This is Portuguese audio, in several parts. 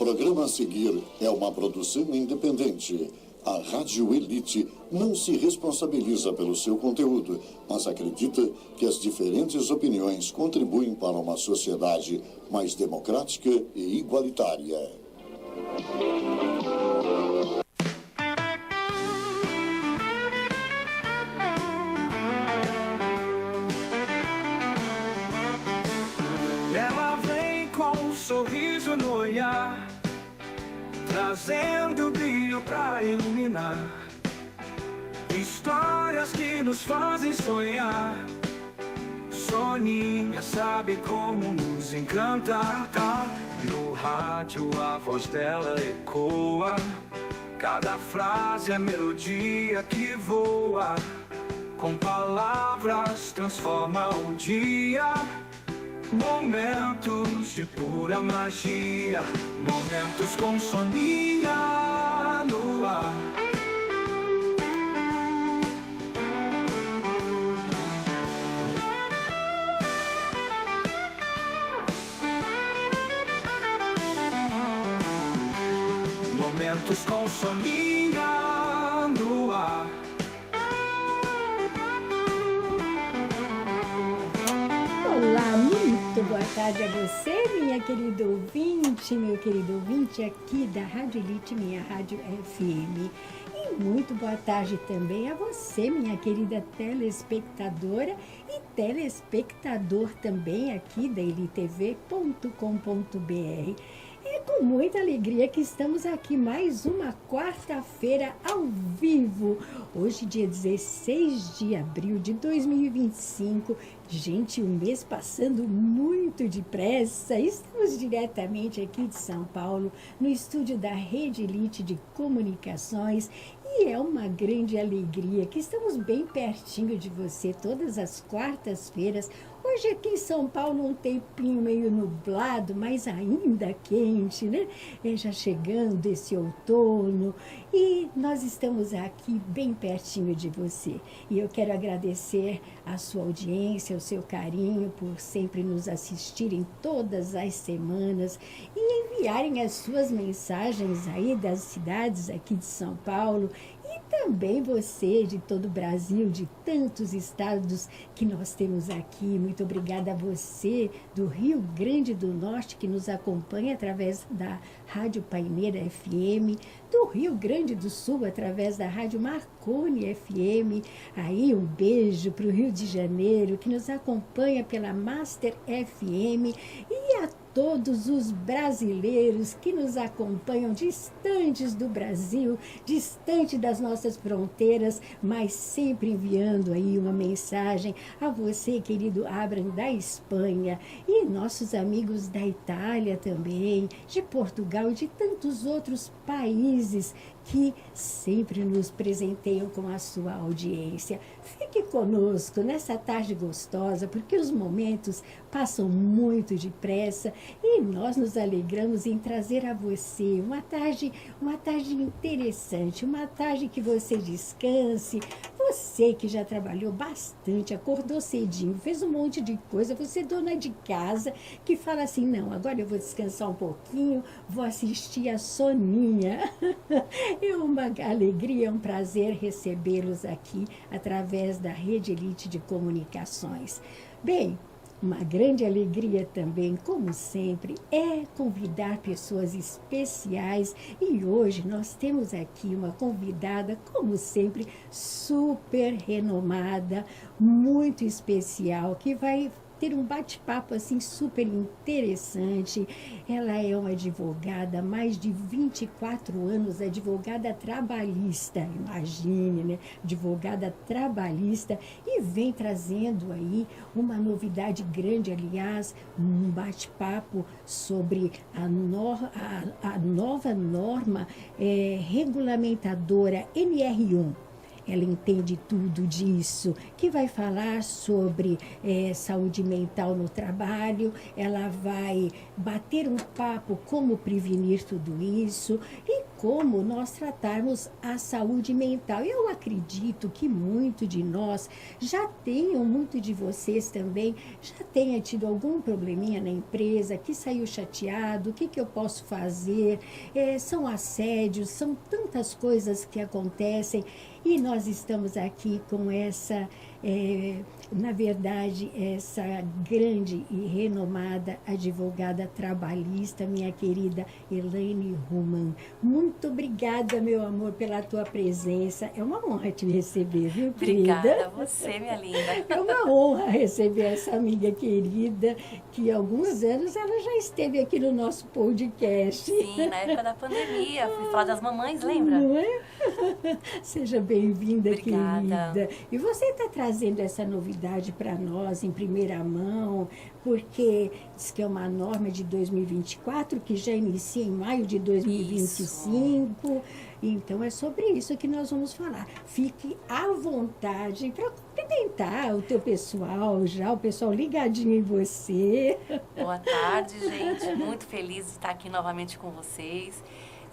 programa a seguir é uma produção independente. A Rádio Elite não se responsabiliza pelo seu conteúdo, mas acredita que as diferentes opiniões contribuem para uma sociedade mais democrática e igualitária. Ela vem com um sorriso no olhar, trazendo brilho pra iluminar histórias que nos fazem sonhar. Soninha sabe como nos encantar, tá? No rádio a voz dela ecoa, cada frase é melodia que voa, com palavras transforma o dia. Momentos de pura magia, momentos com Soninha no ar. Momentos com Soninha no ar. Olá, muito boa tarde a você, minha querida ouvinte, meu querido ouvinte aqui da Rádio Elite, minha Rádio FM. E muito boa tarde também a você, minha querida telespectadora e telespectador também aqui da elitv.com.br. É com muita alegria que estamos aqui mais uma quarta-feira ao vivo. Hoje, dia 16 de abril de 2025. Gente, o mês passando muito depressa. Estamos diretamente aqui de São Paulo, no estúdio da Rede Elite de Comunicações. E é uma grande alegria que estamos bem pertinho de você todas as quartas-feiras. Hoje aqui em São Paulo um tempinho meio nublado, mas ainda quente, né? Já chegando esse outono e nós estamos aqui bem pertinho de você. E eu quero agradecer a sua audiência, o seu carinho por sempre nos assistirem todas as semanas e enviarem as suas mensagens aí das cidades aqui de São Paulo. E também você de todo o Brasil, de tantos estados que nós temos aqui. Muito obrigada a você do Rio Grande do Norte que nos acompanha através da Rádio Paineira FM, do Rio Grande do Sul através da Rádio Marconi FM. Aí um beijo para o Rio de Janeiro que nos acompanha pela Master FM e a todos os brasileiros que nos acompanham distantes do Brasil, distante das nossas fronteiras, mas sempre enviando aí uma mensagem a você, querido Abraham, da Espanha, e nossos amigos da Itália também, de Portugal e de tantos outros países que sempre nos presenteiam com a sua audiência. Fique conosco nessa tarde gostosa, porque os momentos passam muito depressa e nós nos alegramos em trazer a você uma tarde interessante, uma tarde que você descanse. Você que já trabalhou bastante, acordou cedinho, fez um monte de coisa, você é dona de casa que fala assim, não, agora eu vou descansar um pouquinho, vou assistir a Soninha. É uma alegria, é um prazer recebê-los aqui através da Rede Elite de Comunicações. Bem, uma grande alegria também, como sempre, é convidar pessoas especiais e hoje nós temos aqui uma convidada, como sempre, super renomada, muito especial, que vai ter um bate-papo assim super interessante. Ela é uma advogada, há mais de 24 anos, advogada trabalhista, imagine, né? Advogada trabalhista e vem trazendo aí uma novidade grande, aliás, um bate-papo sobre a nova norma regulamentadora NR1. Ela entende tudo disso, que vai falar sobre saúde mental no trabalho, ela vai bater um papo como prevenir tudo isso e como nós tratarmos a saúde mental. Eu acredito que muito de nós já tenham, muito de vocês também, já tenha tido algum probleminha na empresa, que saiu chateado, o que eu posso fazer, são assédios, são tantas coisas que acontecem e nós estamos aqui com essa, na verdade, essa grande e renomada advogada trabalhista, minha querida Elaine Ruman. Muito obrigada, meu amor, pela tua presença. É uma honra te receber, viu, querida? Obrigada a você, minha linda. É uma honra receber essa amiga querida, que há alguns anos ela já esteve aqui no nosso podcast. Sim, na época da pandemia, fui falar das mamães, lembra? Não é? Seja bem-vinda, Obrigada. querida. E você está trazendo essa novidade para nós em primeira mão, porque diz que é uma norma de 2024, que já inicia em maio de 2025. Então, é sobre isso que nós vamos falar. Fique à vontade para cumprimentar o teu pessoal, já o pessoal ligadinho em você. Boa tarde, gente. Muito feliz de estar aqui novamente com vocês.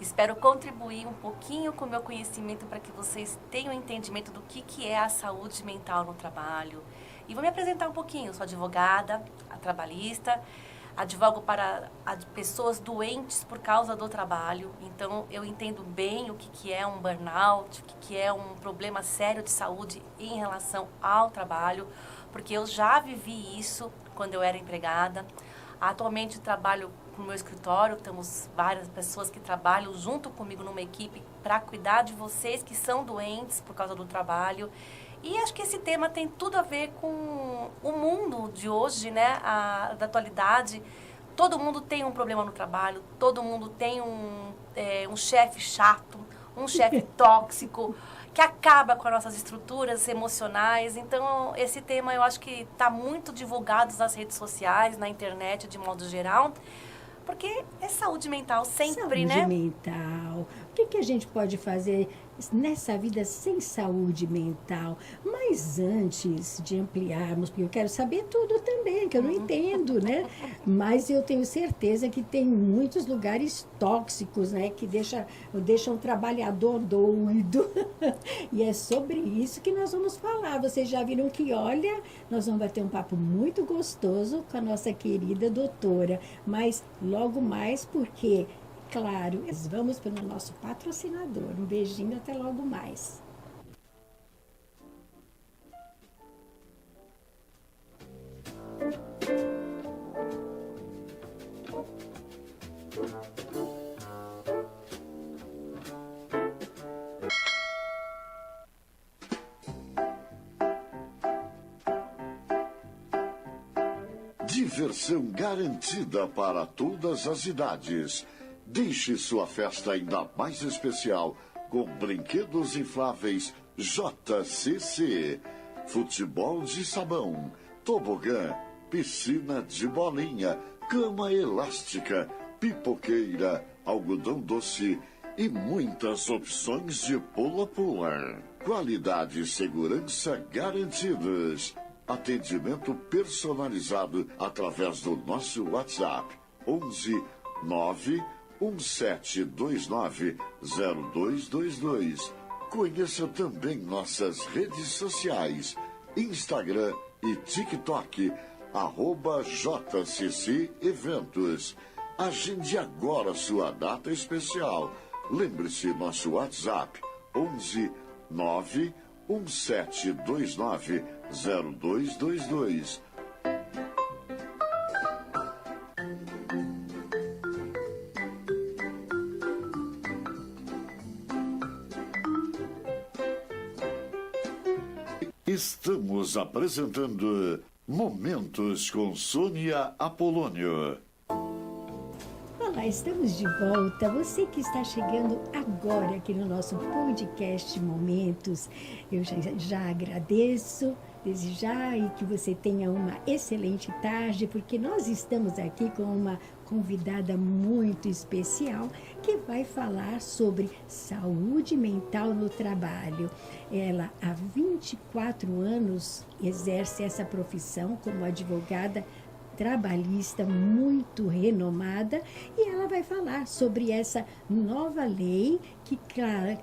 Espero contribuir um pouquinho com o meu conhecimento para que vocês tenham entendimento do que é a saúde mental no trabalho. E vou me apresentar um pouquinho. Eu sou advogada, trabalhista, advogo para pessoas doentes por causa do trabalho. Então, eu entendo bem o que é um burnout, o que é um problema sério de saúde em relação ao trabalho, porque eu já vivi isso quando eu era empregada. Atualmente, trabalho no meu escritório, temos várias pessoas que trabalham junto comigo numa equipe para cuidar de vocês que são doentes por causa do trabalho. E acho que esse tema tem tudo a ver com o mundo de hoje, né? Da atualidade. Todo mundo tem um problema no trabalho, todo mundo tem um chefe chato, um chefe tóxico, que acaba com as nossas estruturas emocionais. Então, esse tema eu acho que está muito divulgado nas redes sociais, na internet de modo geral, porque é saúde mental sempre, né? Saúde mental. O que a gente pode fazer nessa vida sem saúde mental? Mas antes de ampliarmos, porque eu quero saber tudo também, que eu não entendo, né? Mas eu tenho certeza que tem muitos lugares tóxicos, né? Que deixam o trabalhador doido. E é sobre isso que nós vamos falar. Vocês já viram que, olha, nós vamos bater um papo muito gostoso com a nossa querida doutora. Mas logo mais, porque... Claro, vamos pelo nosso patrocinador. Um beijinho, até logo mais. Diversão garantida para todas as idades. Deixe sua festa ainda mais especial com brinquedos infláveis JCC, futebol de sabão, tobogã, piscina de bolinha, cama elástica, pipoqueira, algodão doce e muitas opções de pula-pula. Qualidade e segurança garantidas. Atendimento personalizado através do nosso WhatsApp 11 9 1729-0222. Conheça também nossas redes sociais, Instagram e TikTok, @JCC Eventos. Agende agora sua data especial. Lembre-se, nosso WhatsApp, 11 9 1729-0222. Estamos apresentando Momentos com Sônia Apolônio. Olá, estamos de volta. Você que está chegando agora aqui no nosso podcast Momentos, eu já agradeço desde já e que você tenha uma excelente tarde, porque nós estamos aqui com uma convidada muito especial que vai falar sobre saúde mental no trabalho. Ela, há 24 anos, exerce essa profissão como advogada trabalhista muito renomada e ela vai falar sobre essa nova lei que,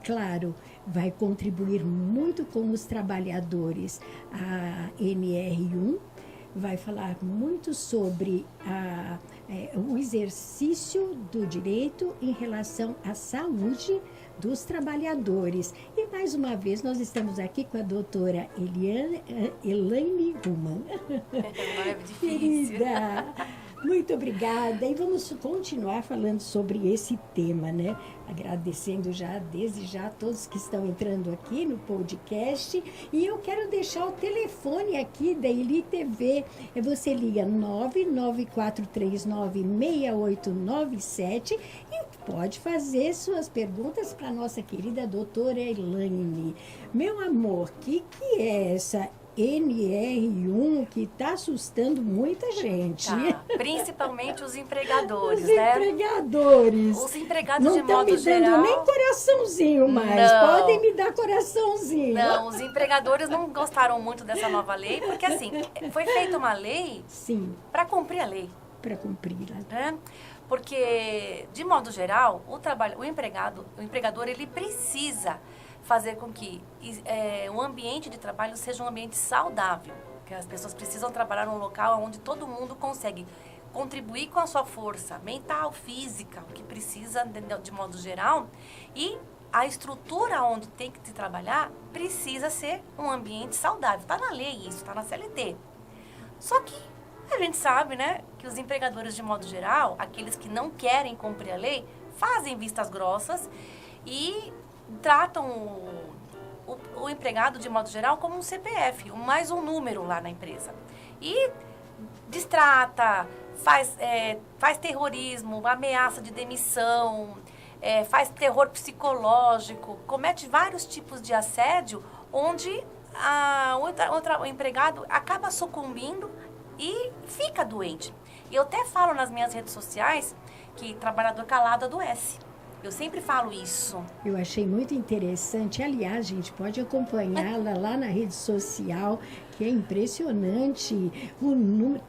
claro, vai contribuir muito com os trabalhadores. A NR1 vai falar muito sobre o exercício do direito em relação à saúde dos trabalhadores. E mais uma vez nós estamos aqui com a doutora Elaine Ruman. Não é difícil. Querida, muito obrigada. E vamos continuar falando sobre esse tema, né? Agradecendo desde já a todos que estão entrando aqui no podcast. E eu quero deixar o telefone aqui da Eli TV. Você liga 994396897 e pode fazer suas perguntas para a nossa querida doutora Elaine. Meu amor, o que é essa NR1 que está assustando muita gente? Tá, principalmente os empregadores, Os né? empregadores. Os empregados, Não de estão modo me dando geral... nem coraçãozinho mais. Não. Podem me dar coraçãozinho. Não, os empregadores não gostaram muito dessa nova lei, porque assim, foi feita uma lei Sim, para cumprir a lei, para cumprir. né? Porque, de modo geral, o empregador, ele precisa fazer com que o ambiente de trabalho seja um ambiente saudável. Que as pessoas precisam trabalhar num local onde todo mundo consegue contribuir com a sua força mental, física, o que precisa de modo geral. E a estrutura onde tem que se trabalhar precisa ser um ambiente saudável. Está na lei isso, está na CLT. Só que a gente sabe, né, que os empregadores, de modo geral, aqueles que não querem cumprir a lei, fazem vistas grossas e tratam o empregado, de modo geral, como um CPF, mais um número lá na empresa. E distrata, faz terrorismo, ameaça de demissão, faz terror psicológico, comete vários tipos de assédio, onde o empregado acaba sucumbindo e fica doente. E eu até falo nas minhas redes sociais que trabalhador calado adoece. Eu sempre falo isso. Eu achei muito interessante. Aliás, a gente pode acompanhá-la lá na rede social, que é impressionante.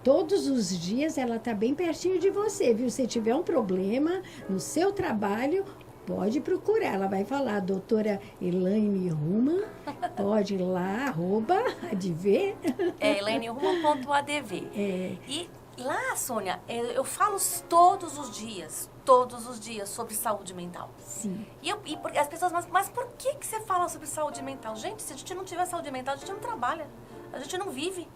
Todos os dias ela está bem pertinho de você, viu? Se tiver um problema no seu trabalho, pode procurar. Ela vai falar, doutora Elaine Ruman, pode ir lá, @adv. elaineruman.adv. E lá, Sônia, eu falo todos os dias sobre saúde mental. Sim. E as pessoas, mas por que você fala sobre saúde mental? Gente, se a gente não tiver saúde mental, a gente não trabalha, a gente não vive,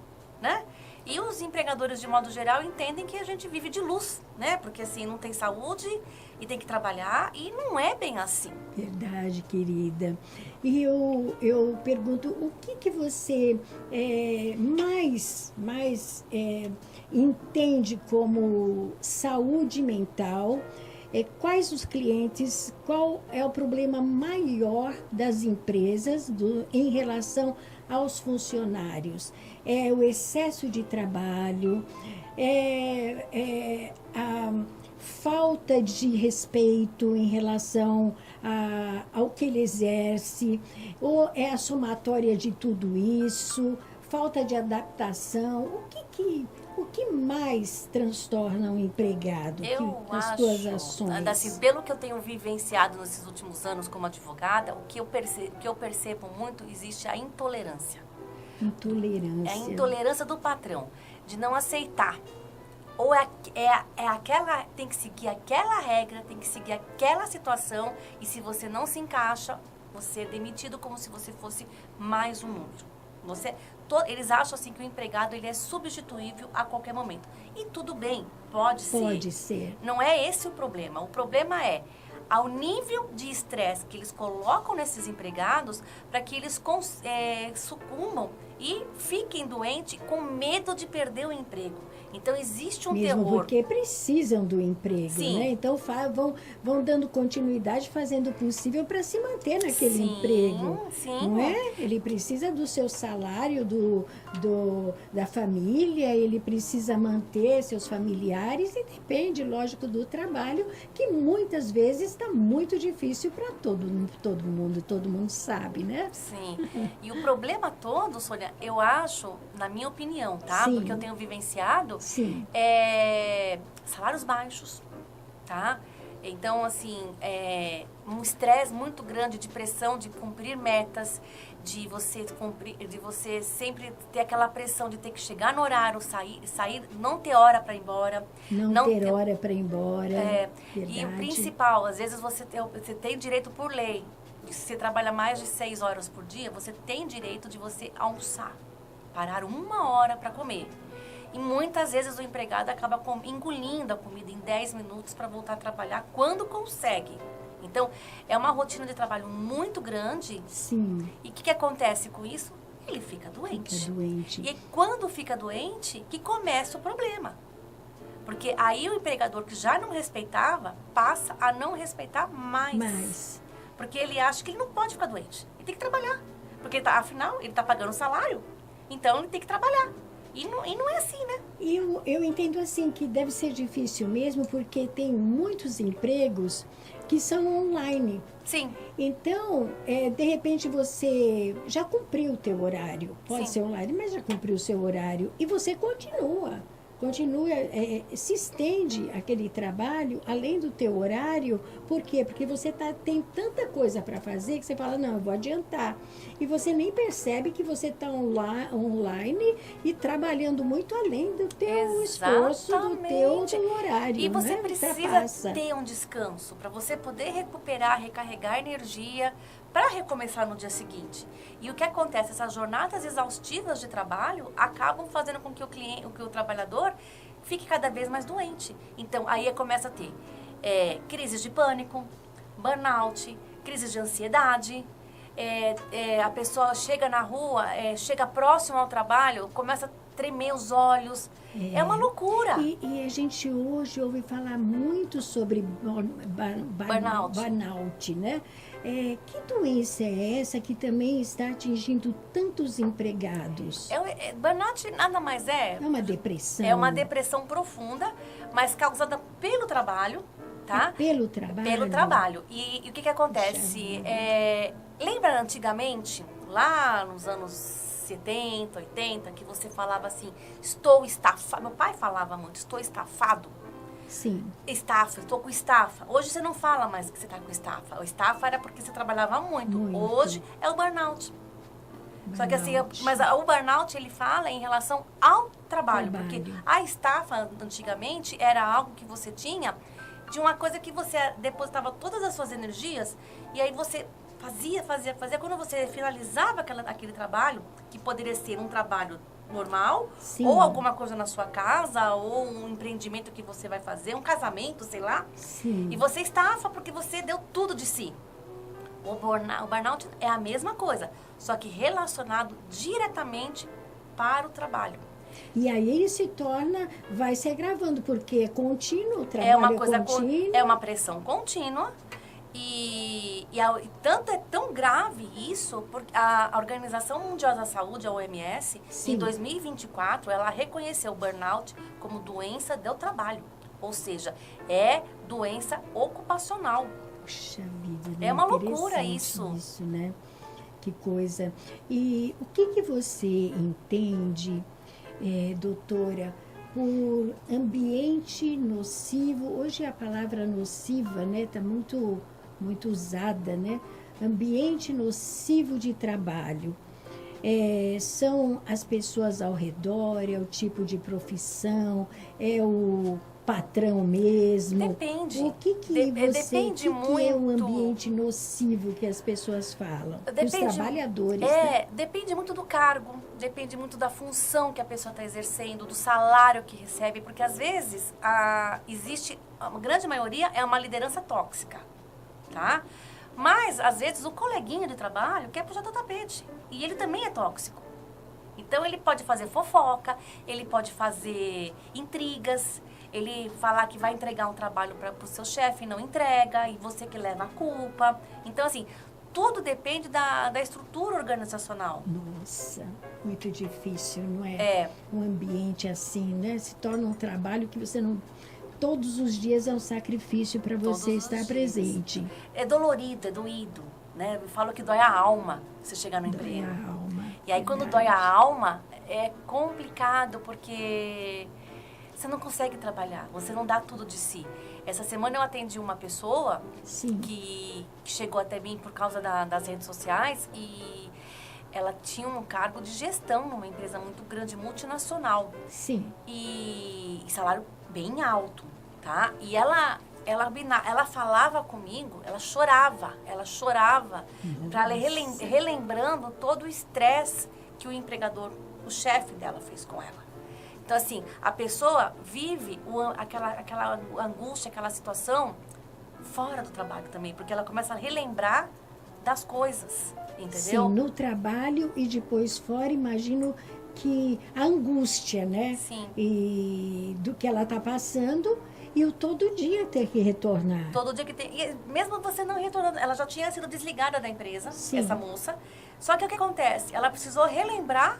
né? E os empregadores, de modo geral, entendem que a gente vive de luz, né? Porque assim, não tem saúde e tem que trabalhar, e não é bem assim. Verdade, querida. E eu pergunto, o que você mais entende como saúde mental? Quais os clientes, qual é o problema maior das empresas em relação aos funcionários? É o excesso de trabalho, a falta de respeito em relação ao que ele exerce, ou é a somatória de tudo isso, falta de adaptação? O que mais transtorna o empregado com as suas ações? Assim, pelo que eu tenho vivenciado nesses últimos anos como advogada, o que eu percebo muito, existe a intolerância. Intolerância. É a intolerância do patrão, de não aceitar. Ou aquela, tem que seguir aquela regra, tem que seguir aquela situação, e se você não se encaixa, você é demitido como se você fosse mais um número. Eles acham assim que o empregado ele é substituível a qualquer momento. E tudo bem, pode ser. Pode ser. Não é esse o problema. O problema é ao nível de estresse que eles colocam nesses empregados para que eles sucumbam e fiquem doentes com medo de perder o emprego. Então, existe um Mesmo terror. porque precisam do emprego, Sim. né? Então, vão dando continuidade, fazendo o possível para se manter naquele Sim, emprego. sim. Não é? Ele precisa do seu salário, da família, ele precisa manter seus familiares e depende, lógico, do trabalho, que muitas vezes está muito difícil para todo mundo sabe, né? Sim. E o problema todo, Sônia, eu acho, na minha opinião, tá? Sim. Porque eu tenho vivenciado, Sim. Salários baixos, tá? Então, assim, um estresse muito grande de pressão de cumprir metas, de você sempre ter aquela pressão de ter que chegar no horário, sair, não ter hora para ir embora. Não ter hora para ir embora. E o principal, às vezes você tem direito por lei, se você trabalha mais de 6 horas por dia, você tem direito de você almoçar, parar 1 hora para comer. E muitas vezes o empregado acaba engolindo a comida em 10 minutos para voltar a trabalhar quando consegue. Então, é uma rotina de trabalho muito grande. Sim. E o que acontece com isso? Ele fica doente. Fica doente. E quando fica doente, que começa o problema. Porque aí o empregador que já não respeitava, passa a não respeitar mais. Porque ele acha que ele não pode ficar doente. Ele tem que trabalhar. Porque, afinal, ele está pagando salário, então ele tem que trabalhar. E não é assim, né? Eu entendo assim que deve ser difícil mesmo, porque tem muitos empregos que são online. Sim. Então, de repente você já cumpriu o teu horário. Pode Sim. ser online, mas já cumpriu o seu horário. E você continua, se estende aquele trabalho além do teu horário. Por quê? Porque você tem tanta coisa para fazer que você fala, não, eu vou adiantar. E você nem percebe que você está online e trabalhando muito além do teu esforço, do teu horário. E você né? precisa ter um descanso para você poder recuperar, recarregar energia para recomeçar no dia seguinte. E o que acontece? Essas jornadas exaustivas de trabalho acabam fazendo com que o trabalhador fique cada vez mais doente. Então, aí começa a ter crises de pânico, burnout, crises de ansiedade. A pessoa chega na rua, chega próximo ao trabalho, começa a tremer os olhos. É uma loucura. E a gente hoje ouve falar muito sobre burnout, né? Que doença é essa que também está atingindo tantos empregados? Burnout nada mais É uma depressão. É uma depressão profunda, mas causada pelo trabalho, tá? Pelo trabalho? Pelo trabalho. E o que acontece? Lembra antigamente, lá nos anos 70, 80, que você falava assim, estou estafado. Meu pai falava muito, estou estafado. Sim. Estafa, estou com estafa. Hoje você não fala mais que você está com estafa. O estafa era porque você trabalhava muito. Hoje é o burnout. Só que assim, mas o burnout ele fala em relação ao trabalho. Porque a estafa antigamente era algo que você tinha de uma coisa que você depositava todas as suas energias e aí você fazia. Quando você finalizava aquele trabalho, que poderia ser um trabalho normal, Sim. ou alguma coisa na sua casa, ou um empreendimento que você vai fazer, um casamento, sei lá. Sim. E você estafa porque você deu tudo de si. O burnout é a mesma coisa, só que relacionado diretamente para o trabalho. E aí ele se torna, vai se agravando, porque é contínuo, o trabalho contínuo. É uma pressão contínua. E tanto é tão grave isso, porque a Organização Mundial da Saúde, a OMS, Sim. em 2024, ela reconheceu o burnout como doença do trabalho. Ou seja, é doença ocupacional. Puxa vida, né? É uma loucura isso, né? Que coisa. E o que você entende, doutora, por ambiente nocivo? Hoje a palavra nociva, né, está muito usada, né? Ambiente nocivo de trabalho. São as pessoas ao redor, é o tipo de profissão, é o patrão mesmo? Depende. O que Depende muito. É o ambiente nocivo que as pessoas falam? Os trabalhadores, né? Depende muito do cargo, depende muito da função que a pessoa está exercendo, do salário que recebe, porque às vezes existe, a grande maioria é uma liderança tóxica, tá? Mas às vezes o coleguinha de trabalho quer puxar do tapete e ele também é tóxico. Então ele pode fazer fofoca, ele pode fazer intrigas, ele falar que vai entregar um trabalho para o seu chefe e não entrega, e você que leva a culpa. Então, assim, tudo depende da estrutura organizacional. Nossa, muito difícil, não é? Um ambiente assim, né? Se torna um trabalho que você não... Todos os dias é um sacrifício para você estar presente. É dolorido, é doído, né? Eu falo que dói a alma você chegar no emprego. Dói a alma. E aí, quando dói a alma, é complicado, porque você não consegue trabalhar, você não dá tudo de si. Essa semana eu atendi uma pessoa que chegou até mim por causa das redes sociais e ela tinha um cargo de gestão numa empresa muito grande, multinacional. Sim. E salário bem alto, tá? E ela falava comigo, ela chorava para relembrando todo o estresse que o empregador, o chefe dela fez com ela. Então, assim, a pessoa vive aquela angústia, aquela situação fora do trabalho também, porque ela começa a relembrar das coisas, entendeu? Sim, no trabalho e depois fora, imagino que a angústia, né? Sim. E do que ela está passando e o todo dia ter que retornar. Todo dia que tem. E mesmo você não retornando, ela já tinha sido desligada da empresa, essa moça. Só que o que acontece? Ela precisou relembrar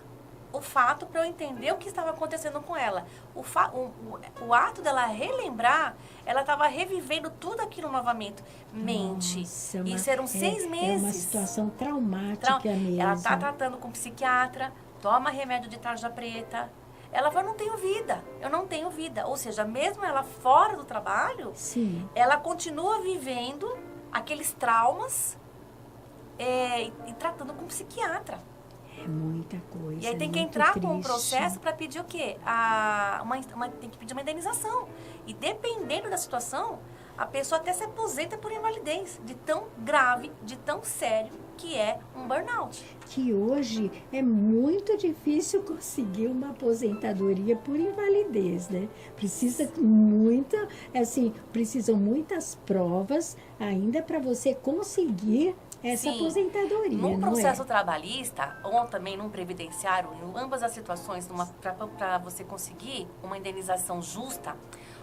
o fato para eu entender o que estava acontecendo com ela. O ato dela relembrar, ela estava revivendo tudo aquilo novamente. Nossa, Isso eram 6 meses. É uma situação traumática mesmo. Ela está tratando com psiquiatra, toma remédio de tarja preta. Ela falou, eu não tenho vida. Ou seja, mesmo ela fora do trabalho, ela continua vivendo aqueles traumas e tratando com psiquiatra. É muita coisa. E aí tem que entrar com um processo para pedir o quê? Tem que pedir uma indenização. E dependendo da situação, a pessoa até se aposenta por invalidez, de tão grave, de tão sério que é um burnout. Que hoje é muito difícil conseguir uma aposentadoria por invalidez, né? Precisam muitas provas ainda para você conseguir essa aposentadoria. Num processo trabalhista ou também num previdenciário, em ambas as situações, para você conseguir uma indenização justa,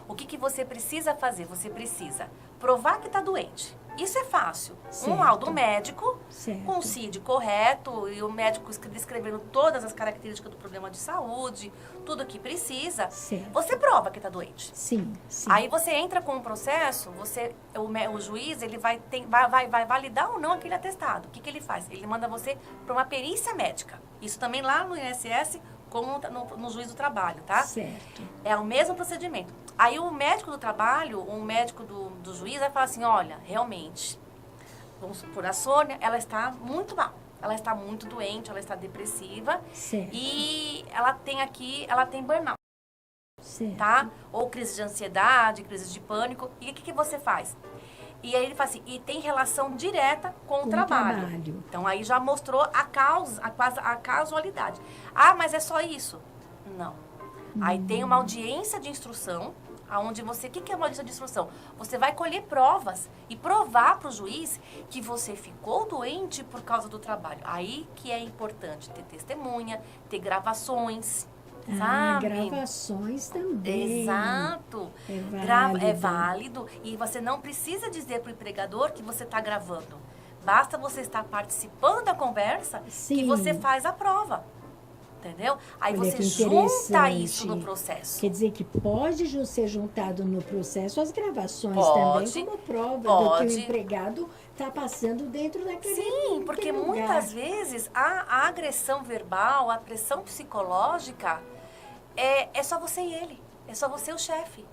o que você precisa fazer? Você precisa provar que está doente. Isso é fácil. Certo. Um laudo médico, com o CID correto, e o médico descrevendo todas as características do problema de saúde, tudo o que precisa. Certo. Você prova que está doente. Sim. Aí você entra com um processo, o juiz ele vai validar ou não aquele atestado. O que ele faz? Ele manda você para uma perícia médica. Isso também lá no INSS, como no juiz do trabalho, tá? Certo. É o mesmo procedimento. Aí o médico do trabalho, o médico do juiz vai falar assim, olha, realmente, vamos supor, a Sônia, ela está muito mal. Ela está muito doente, ela está depressiva. Certo. E ela tem burnout. Certo. Tá? Ou crise de ansiedade, crise de pânico. E o que você faz? E aí ele fala assim, e tem relação direta com o trabalho. Então aí já mostrou a casualidade. Ah, mas é só isso? Não. Aí tem uma audiência de instrução, aonde você... O que é uma audiência de instrução? Você vai colher provas e provar para o juiz que você ficou doente por causa do trabalho. Aí que é importante ter testemunha, ter gravações, sabe? Gravações também. Exato. É válido. E você não precisa dizer para o empregador que você está gravando. Basta você estar participando da conversa que você faz a prova. Entendeu? Aí você junta isso no processo. Quer dizer que pode ser juntado no processo as gravações também como prova do que o empregado está passando dentro daquele Sim, porque muitas vezes a agressão verbal, a pressão psicológica, é só você e ele. É só você e o chefe.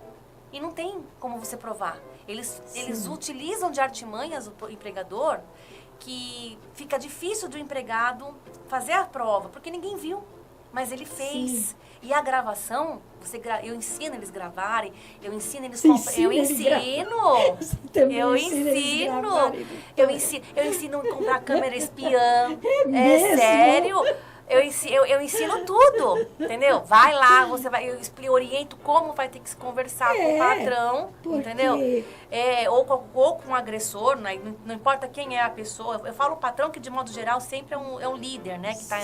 E não tem como você provar. Eles utilizam de artimanhas o empregador que fica difícil do empregado fazer a prova, porque ninguém viu. Mas ele fez. Sim. E a gravação, eu ensino eles gravarem, eu ensino eles eu ensino a comprar câmera espiã. É sério? Eu ensino tudo, entendeu? Vai lá, eu oriento como vai ter que se conversar com o patrão, entendeu? Ou com o agressor, né? Não importa quem é a pessoa. Eu falo o patrão que, de modo geral, sempre é um líder, né? Que está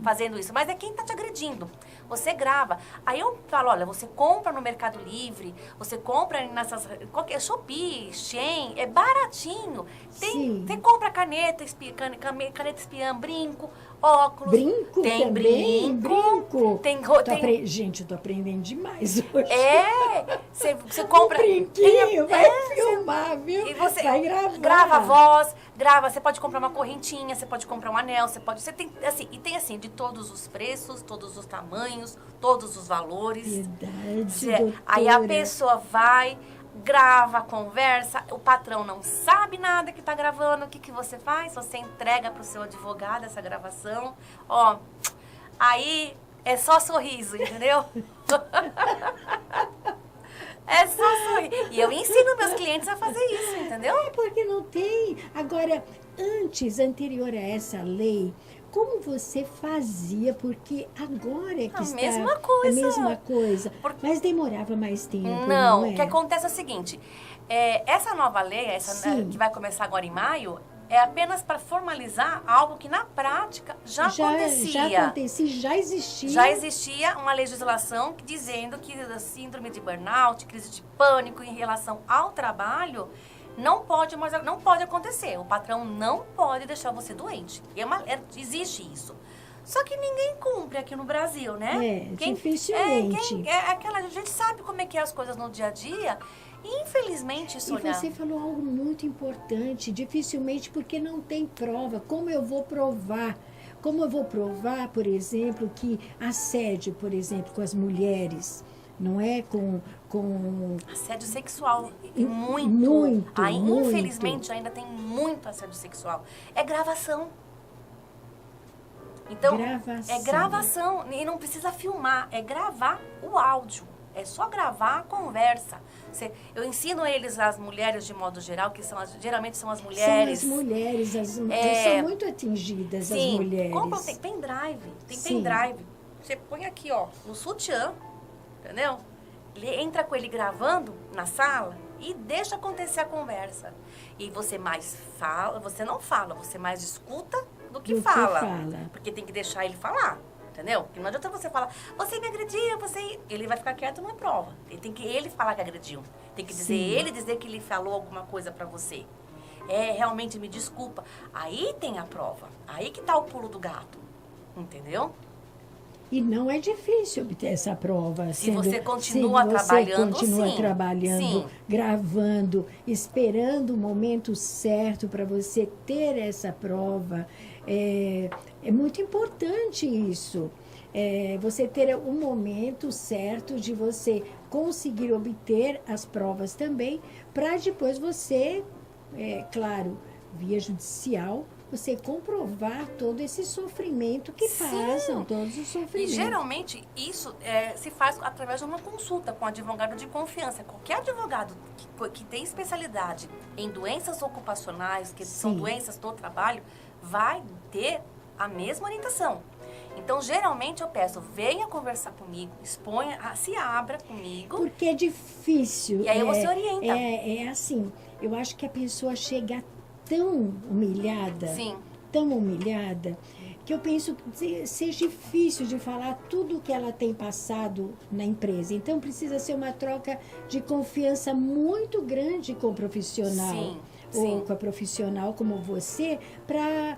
fazendo isso. Mas é quem está te agredindo. Você grava. Aí eu falo, olha, você compra no Mercado Livre, você compra nessas... Shopee, Shein, é baratinho. Você compra caneta espiã, brinco, óculos. Brinco tem também? Brinco. Gente, eu tô aprendendo demais hoje. Você compra... Um brinquinho, vai filmar, viu? E você vai gravar. Grava a voz, grava, você pode comprar uma correntinha, você pode comprar um anel, você tem, assim, e tem assim, de todos os preços, todos os tamanhos, todos os valores. Verdade, Aí a doutora. pessoa vai, grava, conversa, o patrão não sabe nada que tá gravando, o que que você faz? Você entrega pro seu advogado essa gravação, ó, aí é só sorriso, entendeu? É só sorrir. E eu ensino meus clientes a fazer isso, entendeu? É porque não tem. Agora, anterior a essa lei, como você fazia? Porque agora é que A está... mesma coisa. A mesma coisa. Porque- Mas demorava mais tempo, Não, não é? o que acontece é o seguinte, essa nova lei, Sim. que vai começar agora em maio, é apenas para formalizar algo que na prática já acontecia. Já acontecia, já existia. Já existia uma legislação dizendo que a síndrome de burnout, crise de pânico em relação ao trabalho, não pode acontecer. O patrão não pode deixar você doente. Existe isso. Só que ninguém cumpre aqui no Brasil, né? Dificilmente. A gente sabe como é que é as coisas no dia a dia. E infelizmente, E Sônia... você falou algo muito importante, dificilmente porque não tem prova. Como eu vou provar? Como eu vou provar, por exemplo, que assédio, por exemplo, com as mulheres, não é com Assédio sexual, Muito, muito. muito. Infelizmente, ainda tem muito assédio sexual. É gravação. Então, Gravação. é gravação. E não precisa filmar, é gravar o áudio. É só gravar a conversa. Eu ensino eles, as mulheres de modo geral, que geralmente são as mulheres. São as mulheres, são muito atingidas, Sim, as mulheres. tem pendrive. Tem Sim. pendrive. Você põe aqui, ó, no sutiã, entendeu? Ele entra com ele gravando na sala e deixa acontecer a conversa. E você mais fala, você não fala, você mais escuta do que fala. Porque tem que deixar ele falar. Entendeu? Porque não adianta você falar, você me agrediu, ele vai ficar quieto numa prova. Tem que ele falar que agrediu. Tem que dizer que ele falou alguma coisa pra você. Realmente me desculpa. Aí tem a prova. Aí que tá o pulo do gato. Entendeu? E não é difícil obter essa prova. Se você continua trabalhando, sim. Trabalhando, Sim. gravando, esperando o momento certo para você ter essa prova. É muito importante isso. Você ter o momento certo de você conseguir obter as provas também, para depois você, claro, via judicial, você comprovar todo esse sofrimento que passam, todos os E sofrimentos. geralmente isso se faz através de uma consulta com um advogado de confiança. Qualquer advogado que tem especialidade em doenças ocupacionais, que são Sim. doenças do trabalho, vai ter a mesma orientação. Então, geralmente eu peço, venha conversar comigo, exponha, se abra comigo. Porque é difícil. E aí você orienta. É assim, eu acho que a pessoa chega tão humilhada, Sim. tão humilhada, que eu penso que seja difícil de falar tudo o que ela tem passado na empresa. Então, precisa ser uma troca de confiança muito grande com o profissional. Sim, Ou sim. com a profissional como você, para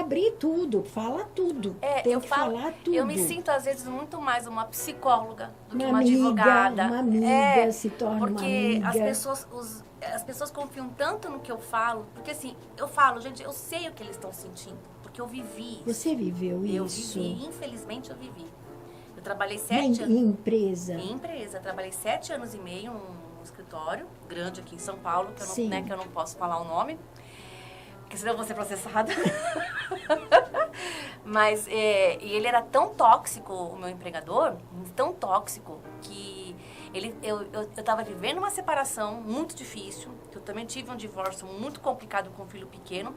abrir tudo, falar tudo. Tem que falar tudo. Eu me sinto, às vezes, muito mais uma psicóloga do que Uma uma amiga, advogada. uma amiga, se torna uma porque amiga. as pessoas confiam tanto no que eu falo, porque assim, eu falo, gente, eu sei o que eles estão sentindo, porque eu vivi isso. Você viveu Eu isso? vivi, infelizmente eu vivi. Eu trabalhei Na 7 anos. empresa? Em empresa, trabalhei 7 anos e meio num escritório grande aqui em São Paulo, que eu Sim. que eu não posso falar o nome, porque senão eu vou ser processada. Mas, e ele era tão tóxico, o meu empregador, tão tóxico, que eu estava vivendo uma separação muito difícil, que eu também tive um divórcio muito complicado com um filho pequeno,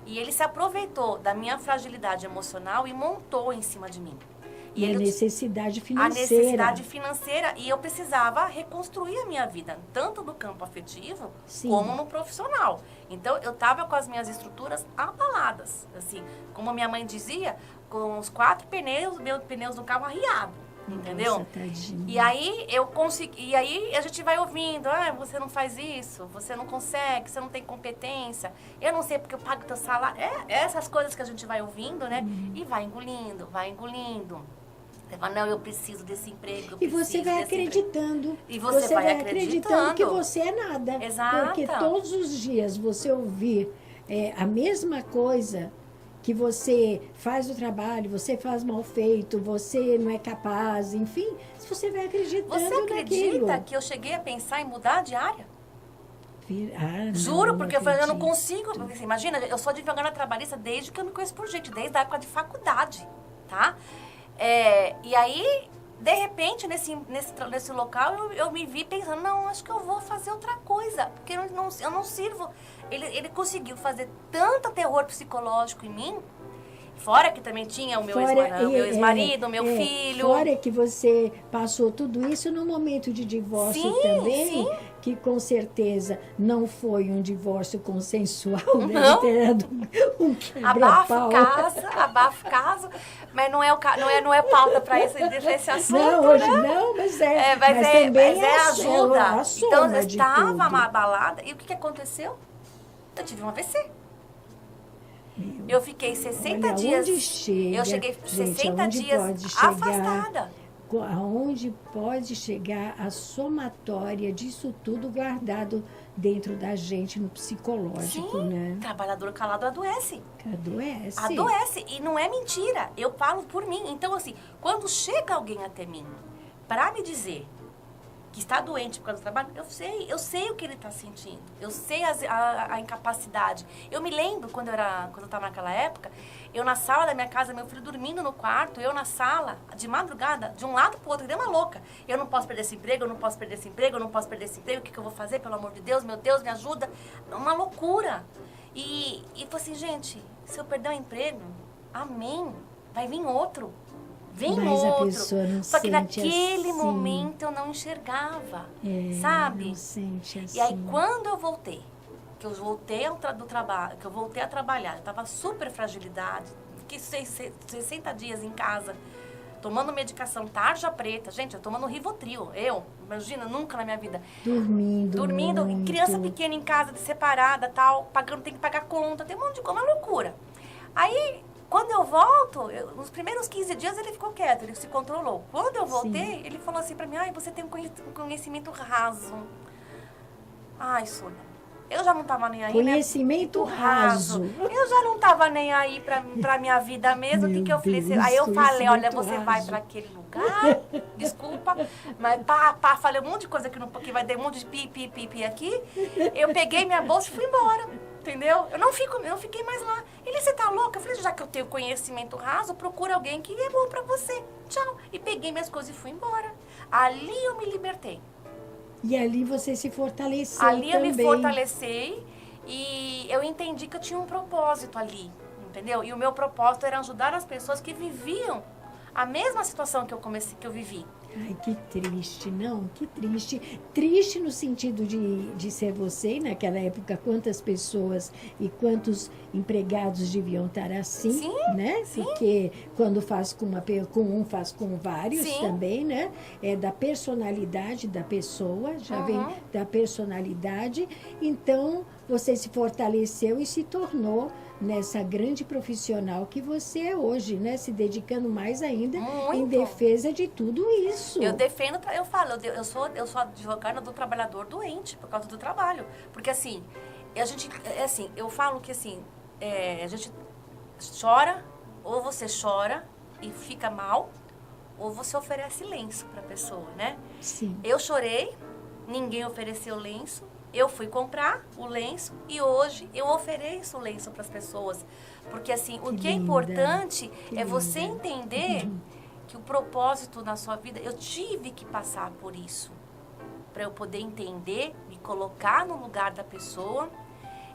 e ele se aproveitou da minha fragilidade emocional e montou em cima de mim. E a necessidade A financeira. necessidade financeira, e eu precisava reconstruir a minha vida, tanto no campo afetivo, Sim. como no profissional. Então, eu estava com as minhas estruturas abaladas, assim, como minha mãe dizia, com os 4 meus pneus do carro arriado, entendeu? Nossa, tadinha. E aí, e aí a gente vai ouvindo, você não faz isso, você não consegue, você não tem competência, eu não sei porque eu pago teu salário, essas coisas que a gente vai ouvindo, né? E vai engolindo, vai engolindo. Você fala, não, eu preciso desse emprego. E você vai acreditando. E você vai acreditando que você é nada. Exato. Porque todos os dias você ouvir a mesma coisa que você faz o trabalho, você faz mal feito, você não é capaz, enfim, se você vai acreditando Você acredita naquilo. que eu cheguei a pensar em mudar de área? Não, Juro, porque eu falei, eu não acredito. consigo. Porque, imagina, eu sou advogada trabalhista desde que eu me conheço por gente, desde a época de faculdade, tá? E aí, de repente, nesse local, eu me vi pensando, não, acho que eu vou fazer outra coisa, porque eu não sirvo. Ele conseguiu fazer tanto terror psicológico em mim, fora que também tinha o meu ex-marido, o meu filho. Fora que você passou tudo isso no momento de divórcio Sim, também, sim. que com certeza não foi um divórcio consensual, Não. deve ter dado um quebra-pau. Abafo caso, mas não é pauta para esse assunto, Não, hoje né? não, mas Mas também ajuda. a Então, soma eu de estava tudo. abalada, e o que aconteceu? Eu tive um AVC. Eu fiquei 60 Olha, dias. onde chega, eu cheguei gente, 60 aonde dias pode chegar? afastada. Aonde pode chegar a somatória disso tudo guardado dentro da gente no psicológico, Sim, né? trabalhador calado adoece. Adoece. Adoece. E não é mentira. Eu falo por mim. Então, assim, quando chega alguém até mim para me dizer que está doente por causa do trabalho, eu sei o que ele está sentindo. Eu sei a incapacidade. Eu me lembro, quando eu estava naquela época, eu na sala da minha casa, meu filho dormindo no quarto, eu na sala, de madrugada, de um lado pro outro, que nem uma louca. Eu não posso perder esse emprego, eu não posso perder esse emprego, eu não posso perder esse emprego, o que eu vou fazer, pelo amor de Deus, meu Deus, me ajuda. Uma loucura. E falei assim, gente, se eu perder o emprego, amém, vai vir outro. Vem Mas a outro. pessoa não Só que sente naquele assim. momento eu não enxergava, É, sabe? não sente assim. E aí quando eu voltei, que eu voltei do trabalho, que eu voltei a trabalhar, eu tava super fragilidade, fiquei 60 dias em casa, tomando medicação tarja preta, gente, eu tomando Rivotril, imagina, nunca na minha vida. Dormindo, muito. criança pequena em casa, separada, tal, tem que pagar conta, tem um monte de coisa, uma loucura. Aí, quando eu volto, nos primeiros 15 dias ele ficou quieto, ele se controlou. Quando eu voltei, ele falou assim pra mim, você tem um conhecimento raso. Ai, Sônia, eu já não tava nem aí, Conhecimento raso. Eu já não tava nem aí pra minha vida mesmo, o que eu falei? Deus, Aí eu falei, olha, conhecimento você raso. vai pra aquele lugar, desculpa, mas falei um monte de coisa que vai ter um monte de pi aqui. Eu peguei minha bolsa e fui embora. Entendeu? Eu não fiquei mais lá. Você tá louca? Eu falei, já que eu tenho conhecimento raso, procura alguém que é bom pra você. Tchau. E peguei minhas coisas e fui embora. Ali eu me libertei. E ali você se fortaleceu Ali eu também. me fortalecei e eu entendi que eu tinha um propósito ali, entendeu? E o meu propósito era ajudar as pessoas que viviam a mesma situação que eu vivi. Ai, que triste, não? Que triste. Triste no sentido de ser você, e naquela época, quantas pessoas e quantos empregados deviam estar assim, Sim, né? sim. Porque quando faz com um, faz com vários Sim. também, né? É da personalidade da pessoa, já vem da personalidade. Então, você se fortaleceu e se tornou nessa grande profissional que você é hoje, né? Se dedicando mais ainda Muito. em defesa de tudo isso. Eu defendo, eu falo, eu sou advogada do trabalhador doente por causa do trabalho. Porque assim, eu falo que assim, a gente chora, ou você chora e fica mal, ou você oferece lenço para a pessoa, né? Sim. Eu chorei, ninguém ofereceu lenço, eu fui comprar o lenço e hoje eu ofereço o lenço para as pessoas. Porque assim, o que é linda, importante que é você linda. entender que o propósito na sua vida, eu tive que passar por isso. Para eu poder entender, me colocar no lugar da pessoa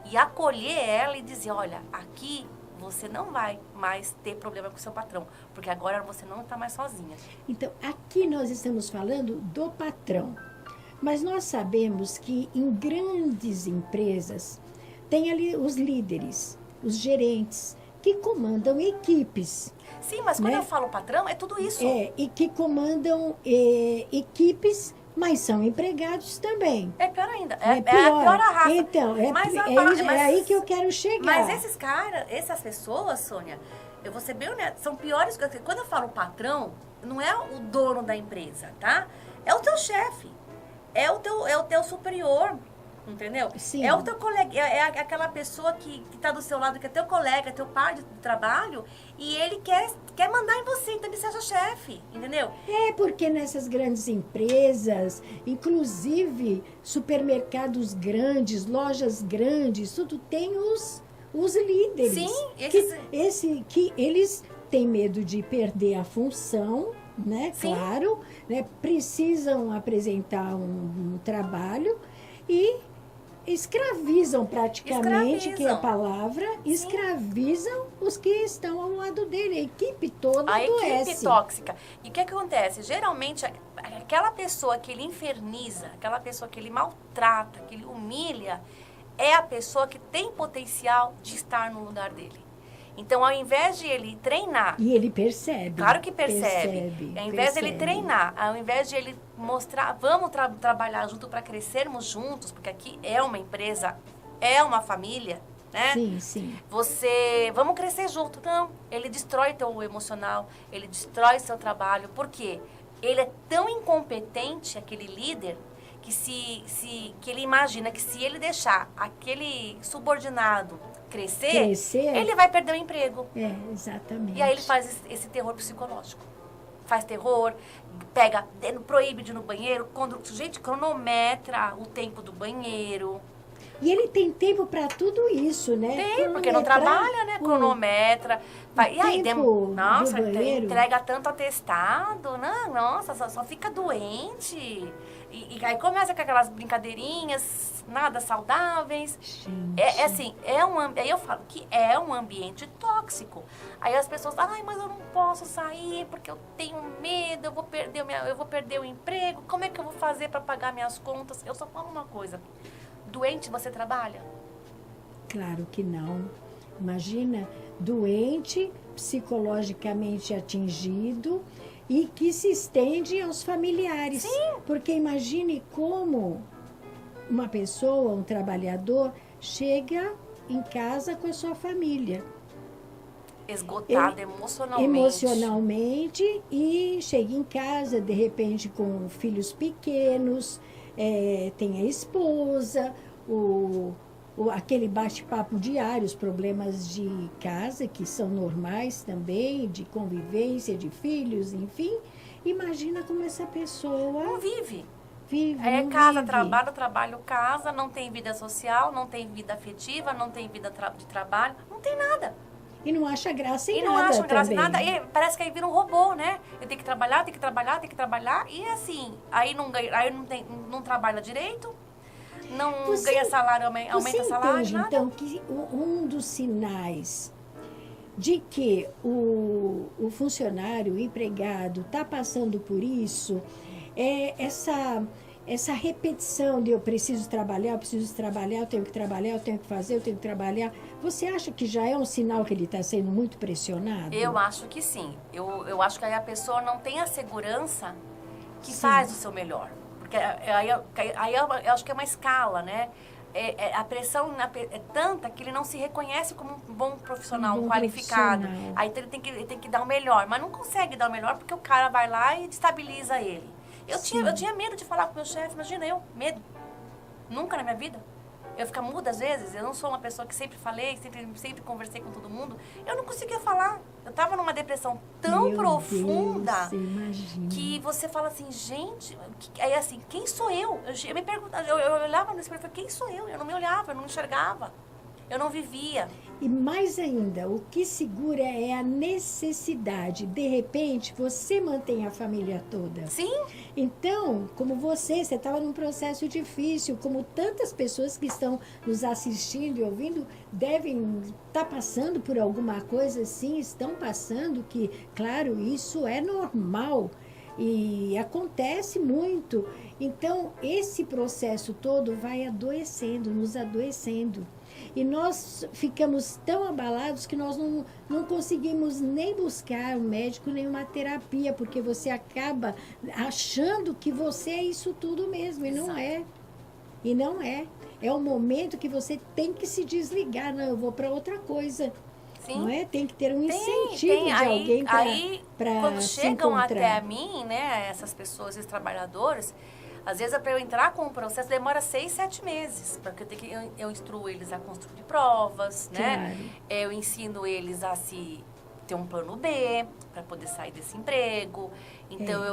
e acolher ela e dizer, olha, aqui você não vai mais ter problema com o seu patrão, porque agora você não está mais sozinha. Então, aqui nós estamos falando do patrão. Mas nós sabemos que em grandes empresas tem ali os líderes, os gerentes, que comandam equipes. Sim, mas quando né? eu falo patrão, é tudo isso. E que comandam equipes, mas são empregados também. É pior ainda. É a pior a raça. Então, Mas é aí que eu quero chegar. Mas esses caras, essas pessoas, Sônia, eu vou ser bem honesta, são piores. Quando eu falo patrão, não é o dono da empresa, tá? É o teu chefe. É o teu superior. Entendeu? Sim. É o teu colega, é aquela pessoa que tá do seu lado, que é teu colega, teu par de trabalho, e ele quer mandar em você, então ele seja chefe, entendeu? É porque nessas grandes empresas, inclusive supermercados grandes, lojas grandes, tudo tem os líderes. Sim, que eles têm medo de perder a função, né? Sim. Claro, né? Precisam apresentar um trabalho e escravizam praticamente, que é a palavra, escravizam os que estão ao lado dele. A equipe toda adoece. Equipe tóxica. E o que acontece? Geralmente, aquela pessoa que ele inferniza, aquela pessoa que ele maltrata, que ele humilha, é a pessoa que tem potencial de estar no lugar dele. Então, ao invés de ele treinar... E ele percebe. Claro que percebe. Ao invés de ele treinar, ao invés de ele mostrar... Vamos trabalhar junto para crescermos juntos, porque aqui é uma empresa, é uma família, né? Sim, sim. Vamos crescer junto. Não, ele destrói teu emocional, ele destrói seu trabalho. Por quê? Ele é tão incompetente, aquele líder, que ele imagina que se ele deixar aquele subordinado crescer, ele vai perder o emprego. É, exatamente. E aí ele faz esse terror psicológico. Faz terror, proíbe de ir no banheiro, gente, cronometra o tempo do banheiro. E ele tem tempo para tudo isso, né? Tem, porque não trabalha, né? Cronometra. E aí, nossa, entrega tanto atestado, né? Nossa, só fica doente. E aí começa com aquelas brincadeirinhas, nada saudáveis. Aí eu falo que é um ambiente tóxico. Aí as pessoas falam, mas eu não posso sair porque eu tenho medo, eu vou perder o emprego, como é que eu vou fazer para pagar minhas contas? Eu só falo uma coisa, doente você trabalha? Claro que não. Imagina, doente, psicologicamente atingido, e que se estende aos familiares. Sim. Porque imagine como uma pessoa, um trabalhador, chega em casa com a sua família. Esgotado emocionalmente. E chega em casa, de repente, com filhos pequenos, tem a esposa, aquele bate-papo diário, os problemas de casa, que são normais também, de convivência, de filhos, enfim. Imagina como essa pessoa... Não vive. Não casa, vive. trabalho, casa, não tem vida social, não tem vida afetiva, não tem vida de trabalho, não tem nada. E não acha graça em nada. E não acha graça em também. nada. E parece que aí vira um robô, né? Eu tenho que trabalhar, e assim, aí não trabalha direito, não ganha salário, aumenta salário, entende, nada. Então, que um dos sinais de que o funcionário, o empregado, está passando por isso é essa repetição de eu preciso trabalhar, eu tenho que trabalhar, eu tenho que fazer, eu tenho que trabalhar. Você acha que já é um sinal que ele está sendo muito pressionado? Eu acho que sim. Eu acho que aí a pessoa não tem a segurança que faz o seu melhor. Porque aí eu acho que é uma escala, né? A pressão é tanta que ele não se reconhece como um bom profissional, um qualificado. Aí então ele tem que dar o melhor, mas não consegue dar o melhor porque o cara vai lá e destabiliza ele. Eu tinha medo de falar com o meu chefe, imagina medo. Nunca na minha vida. Eu ficar muda às vezes, eu não sou uma pessoa que sempre falei, sempre conversei com todo mundo. Eu não conseguia falar. Eu tava numa depressão tão profunda que você fala assim, gente, aí assim, quem sou eu? Eu me perguntava, eu olhava no espelho e falei, quem sou eu? Eu não me olhava, eu não me enxergava. Eu não vivia. E mais ainda, o que segura é a necessidade. De repente, você mantém a família toda. Sim. Então, como você estava num processo difícil, como tantas pessoas que estão nos assistindo e ouvindo, devem estar passando por alguma coisa assim, estão passando, que, claro, isso é normal e acontece muito. Então, esse processo todo vai adoecendo, nos adoecendo. E nós ficamos tão abalados que nós não conseguimos nem buscar um médico, nem uma terapia, porque você acaba achando que você é isso tudo mesmo, e não é. E não é. É o momento que você tem que se desligar. Não, eu vou para outra coisa. Sim. Não é? Tem que ter um incentivo de alguém para quando se chegam encontrar. até a mim, né, essas pessoas, esses trabalhadores, Às vezes, para eu entrar com o processo, demora 6, 7 meses. Porque eu instruo eles a construir provas, né? Eu ensino eles a ter um plano B, para poder sair desse emprego. Então,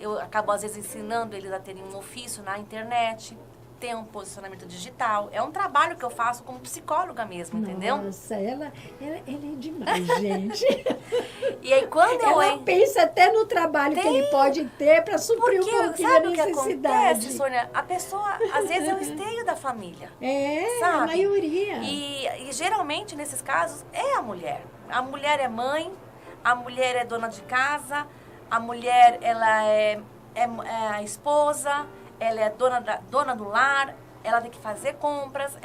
eu acabo, às vezes, ensinando eles a terem um ofício na internet, ter um posicionamento digital. É um trabalho que eu faço como psicóloga mesmo, entendeu? Nossa, ela é demais, gente. E aí, quando ela pensa até no trabalho que ele pode ter para suprir um pouquinho a necessidade. Sabe o que acontece, Sônia? A pessoa, às vezes, é o esteio da família. Sabe? A maioria. E geralmente, nesses casos, é a mulher. A mulher é mãe, a mulher é dona de casa, a mulher, ela é a esposa, ela é dona do lar, ela tem que fazer compras,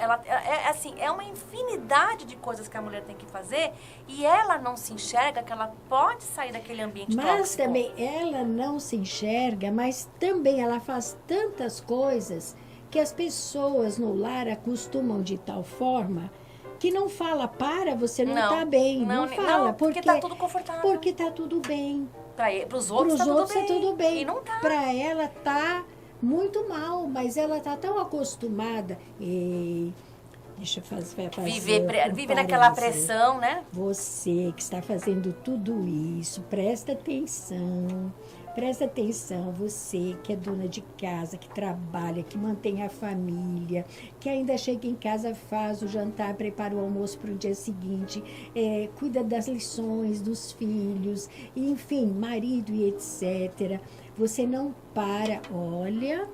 é uma infinidade de coisas que a mulher tem que fazer e ela não se enxerga que ela pode sair daquele ambiente tóxico. Mas também ela não se enxerga, mas também ela faz tantas coisas que as pessoas no lar acostumam de tal forma que não fala, você não tá bem, não fala. Não, porque tá tudo confortável. Porque tá tudo bem. Para os outros tá tudo bem. E não tá. Para ela tá muito mal, mas ela tá tão acostumada. Deixa eu fazer vive naquela pressão, né? Você que está fazendo tudo isso, presta atenção. Presta atenção, você que é dona de casa, que trabalha, que mantém a família, que ainda chega em casa, faz o jantar, prepara o almoço para o dia seguinte, cuida das lições dos filhos, enfim, marido e etc. Você não para, olha,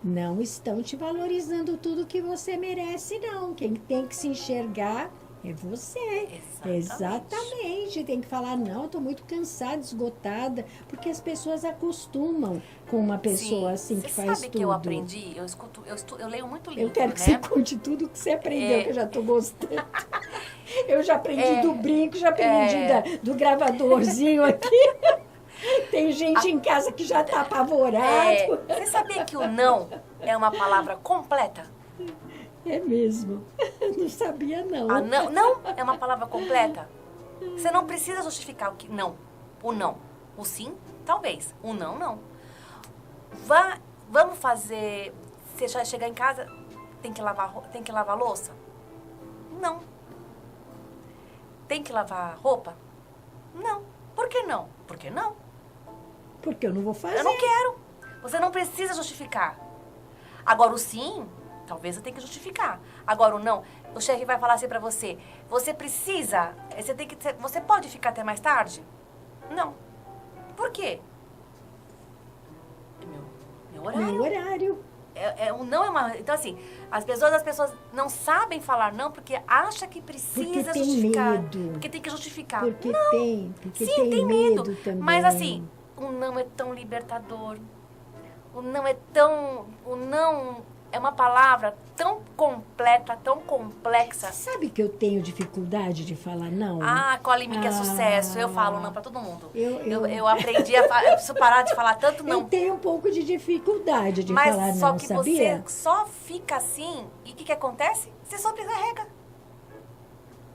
não estão te valorizando tudo que você merece, não. Quem tem que se enxergar é você. Exatamente. Tem que falar, não, eu estou muito cansada, esgotada, porque as pessoas acostumam com uma pessoa assim que faz tudo. Você sabe que eu aprendi? Eu leio muito livro, Eu quero que você conte tudo que você aprendeu, que eu já estou gostando. Eu já aprendi do brinco, já aprendi do gravadorzinho aqui. Tem gente em casa que já está apavorado. Você sabia que o não é uma palavra completa? É mesmo. Não sabia, não. Não é uma palavra completa. Você não precisa justificar o que não. O não. O sim, talvez. O não, não. Vamos fazer... Você já chegar em casa, tem que lavar louça? Não. Tem que lavar roupa? Não. Por que não? Por que não? Porque eu não vou fazer. Eu não quero. Você não precisa justificar. Agora, o sim... Talvez eu tenha que justificar. Agora, o não, o chefe vai falar assim pra você, você precisa, você pode ficar até mais tarde? Não. Por quê? Meu horário. Meu horário. Então, assim, as pessoas não sabem falar não porque acham que precisa porque justificar. Medo. Porque tem que justificar. Porque não. Porque Sim, tem medo também. Mas assim, o não é tão libertador. O não é uma palavra tão completa, tão complexa. Sabe que eu tenho dificuldade de falar não? Colime que é sucesso. Eu falo não pra todo mundo. Eu aprendi eu preciso parar de falar tanto não. Eu tenho um pouco de dificuldade de falar não, Mas só que sabia? você só fica assim, e o que acontece? Você sobrecarrega.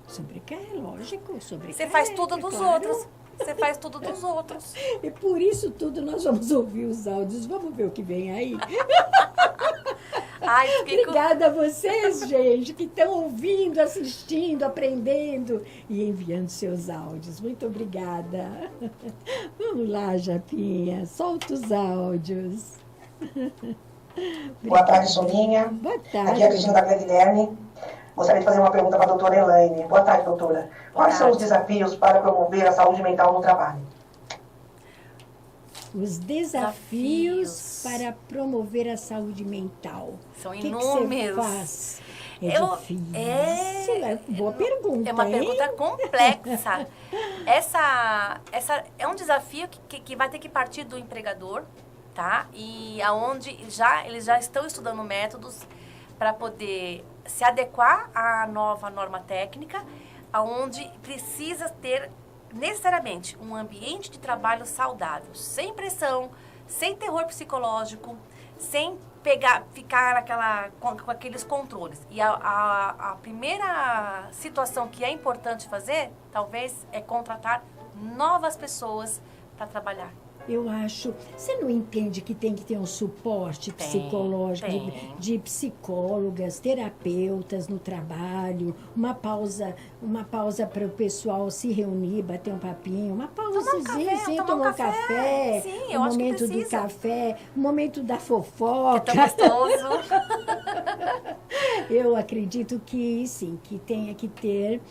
Sobrecarrega, lógico, sobrecarrega. Você faz tudo dos outros. Você faz tudo dos outros. E por isso tudo nós vamos ouvir os áudios. Vamos ver o que vem aí? Obrigada a vocês, gente, que estão ouvindo, assistindo, aprendendo e enviando seus áudios. Muito obrigada. Vamos lá, Japinha, solta os áudios. Boa tarde, Soninha. Boa tarde. Aqui é a Cristina da Guilherme. Gostaria de fazer uma pergunta para a doutora Elaine. Boa tarde, doutora. Quais são os desafios para promover a saúde mental no trabalho? Os desafios para promover a saúde mental. São inúmeros. O que você faz? Difícil. Boa pergunta. É uma pergunta complexa. Essa é um desafio que vai ter que partir do empregador, tá? E aonde eles já estão estudando métodos para poder se adequar à nova norma técnica, aonde precisa ter necessariamente um ambiente de trabalho saudável, sem pressão, sem terror psicológico, sem ficar com aqueles controles. E a primeira situação que é importante fazer, talvez, é contratar novas pessoas para trabalhar eu acho... Você não entende que tem que ter um suporte psicológico de psicólogas, terapeutas no trabalho, uma pausa para o pessoal se reunir, bater um papinho, uma pausazinha, tomar um café, Sim, o eu acho que momento do precisa. café, o momento da Que é fofoca. tão gostoso. Eu acredito que sim, que tenha que ter,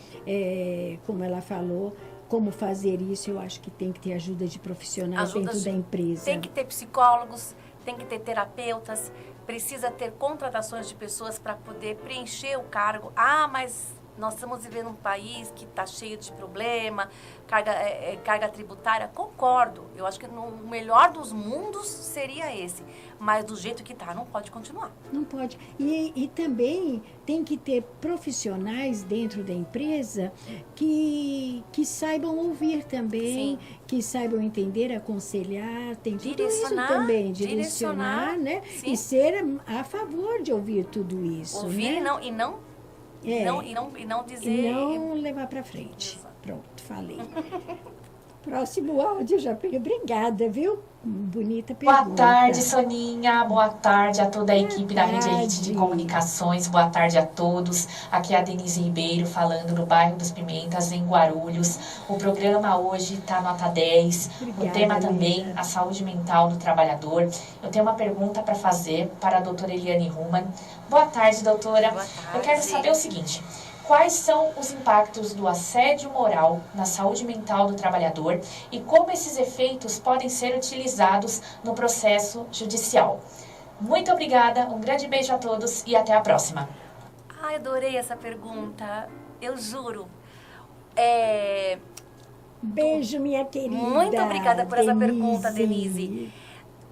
como ela falou, como fazer isso. Eu acho que tem que ter ajuda de profissionais dentro da empresa. Tem que ter psicólogos, tem que ter terapeutas, precisa ter contratações de pessoas para poder preencher o cargo. Ah, mas nós estamos vivendo um país que está cheio de problema, carga tributária. Concordo, eu acho que no melhor dos mundos seria esse. Mas do jeito que está, não pode continuar. Não pode. E também tem que ter profissionais dentro da empresa que saibam ouvir também, Sim. que saibam entender, aconselhar, tem tudo isso Direcionar, também. Direcionar, né? sim. E ser a favor de ouvir tudo isso. Ouvir né? e não dizer... E não levar para frente. Exato. Pronto, falei. Próximo áudio, já peguei. Obrigada, viu? Bonita pergunta. Boa tarde, Soninha. Boa tarde a toda a equipe da Rede Elite de tarde. Comunicações. Boa tarde a todos. Aqui é a Denise Ribeiro falando do bairro dos Pimentas, em Guarulhos. O programa hoje está nota 10. Obrigada, O tema também, linda. a saúde mental do trabalhador. Eu tenho uma pergunta para fazer para a doutora Eliane Ruman. Boa tarde, doutora. Boa tarde. Eu quero saber o seguinte. Quais são os impactos do assédio moral na saúde mental do trabalhador e como esses efeitos podem ser utilizados no processo judicial? Muito obrigada, um grande beijo a todos e até a próxima. Ai, adorei essa pergunta, eu juro. Beijo, minha querida. Muito obrigada por essa pergunta, Denise.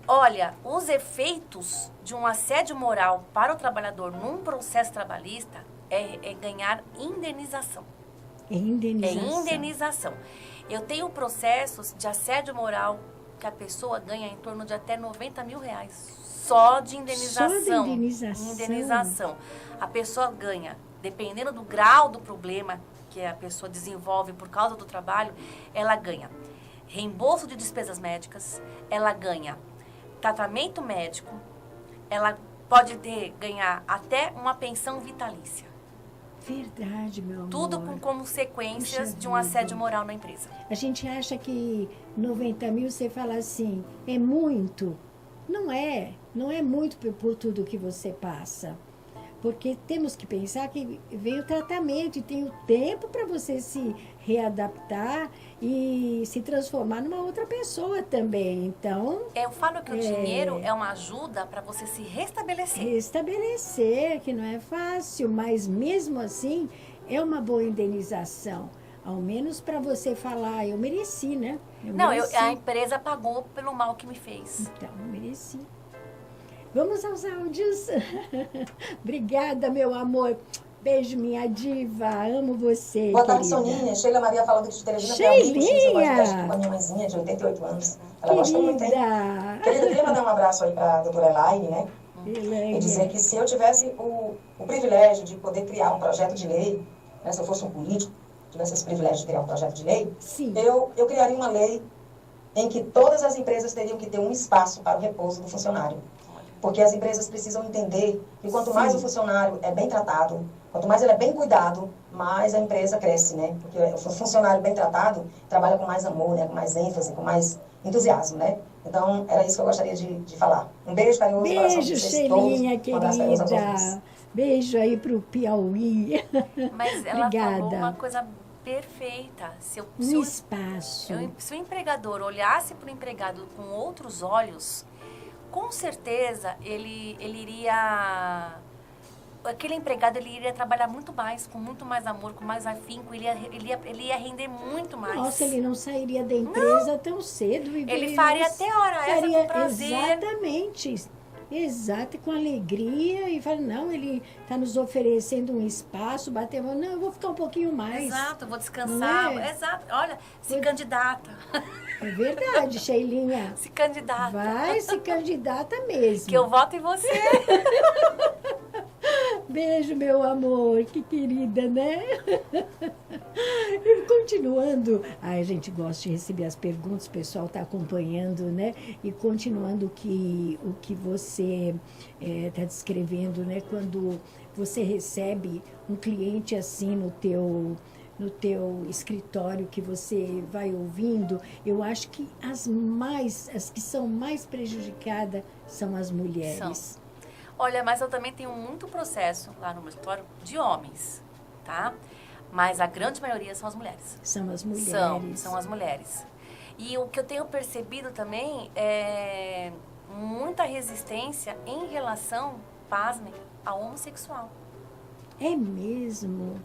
Olha, os efeitos de um assédio moral para o trabalhador num processo trabalhista é ganhar indenização. É indenização. É indenização. Eu tenho processos de assédio moral que a pessoa ganha em torno de até R$90 mil só de indenização. Só de indenização? Indenização. A pessoa ganha, dependendo do grau do problema que a pessoa desenvolve por causa do trabalho, ela ganha reembolso de despesas médicas, ela ganha tratamento médico, ela pode ganhar até uma pensão vitalícia. Verdade, meu amor. Tudo com consequências Puxa de um assédio vida. moral na empresa. A gente acha que 90 mil, você fala assim, é muito. Não é muito por tudo que você passa. Porque temos que pensar que vem o tratamento e tem o tempo para você se readaptar e se transformar numa outra pessoa também. Então, Eu falo que o dinheiro é uma ajuda para você se restabelecer. restabelecer, que não é fácil, mas mesmo assim é uma boa indenização. Ao menos para você falar, eu mereci, né? Não, mereci. a empresa pagou pelo mal que me fez. Então, eu mereci. Vamos aos áudios. Obrigada, meu amor. Beijo, minha diva. Amo você, Boa tarde, querida. Soninha. Sheila Maria falando de Teresina. Sheilinha! Com a minha mãezinha de 88 anos. Ela gosta muito, hein? Querida. Querida, queria mandar um abraço aí para a doutora Elaine, né? E dizer Elaine. que se eu tivesse o privilégio de poder criar um projeto de lei, né, se eu fosse um político, tivesse esse privilégio de criar um projeto de lei, Sim. eu criaria uma lei em que todas as empresas teriam que ter um espaço para o repouso do funcionário. Porque as empresas precisam entender que quanto mais o funcionário é bem tratado, quanto mais ele é bem cuidado, mais a empresa cresce, né? Porque o funcionário bem tratado trabalha com mais amor, né? Com mais ênfase, com mais entusiasmo, né? Então, era isso que eu gostaria de falar. Um beijo carinhoso no coração de Beijo, vocês todos. Sheilinha, Um abraço carinhoso aos ouvintes. querida. Beijo aí pro Piauí. Mas ela falou Obrigada. uma coisa perfeita. Se Um espaço. o empregador olhasse para o empregado com outros olhos, com certeza ele iria... Aquele empregado ele iria trabalhar muito mais, com muito mais amor, com mais afinco, ele ia render muito mais. Nossa, ele não sairia da empresa tão cedo. Ele faria até hora extra com prazer. Exatamente. Exato, com alegria. E fala, não, ele está nos oferecendo um espaço, bater a mão. Não, eu vou ficar um pouquinho mais. Exato, vou descansar. Não é? Exato. Olha, se candidata. É verdade, Sheilinha. Se candidata. Vai, se candidata mesmo. Que eu voto em você. Beijo, meu amor. Que querida, né? E continuando, a gente gosta de receber as perguntas, o pessoal está acompanhando, né? E continuando o que você está descrevendo, né? Quando você recebe um cliente assim no teu escritório, que você vai ouvindo, eu acho que as que são mais prejudicadas são as mulheres. São. Olha, mas eu também tenho muito processo lá no meu escritório de homens, tá? Mas a grande maioria são as mulheres. São as mulheres. São as mulheres. E o que eu tenho percebido também é muita resistência em relação, pasmem, ao homossexual. É mesmo?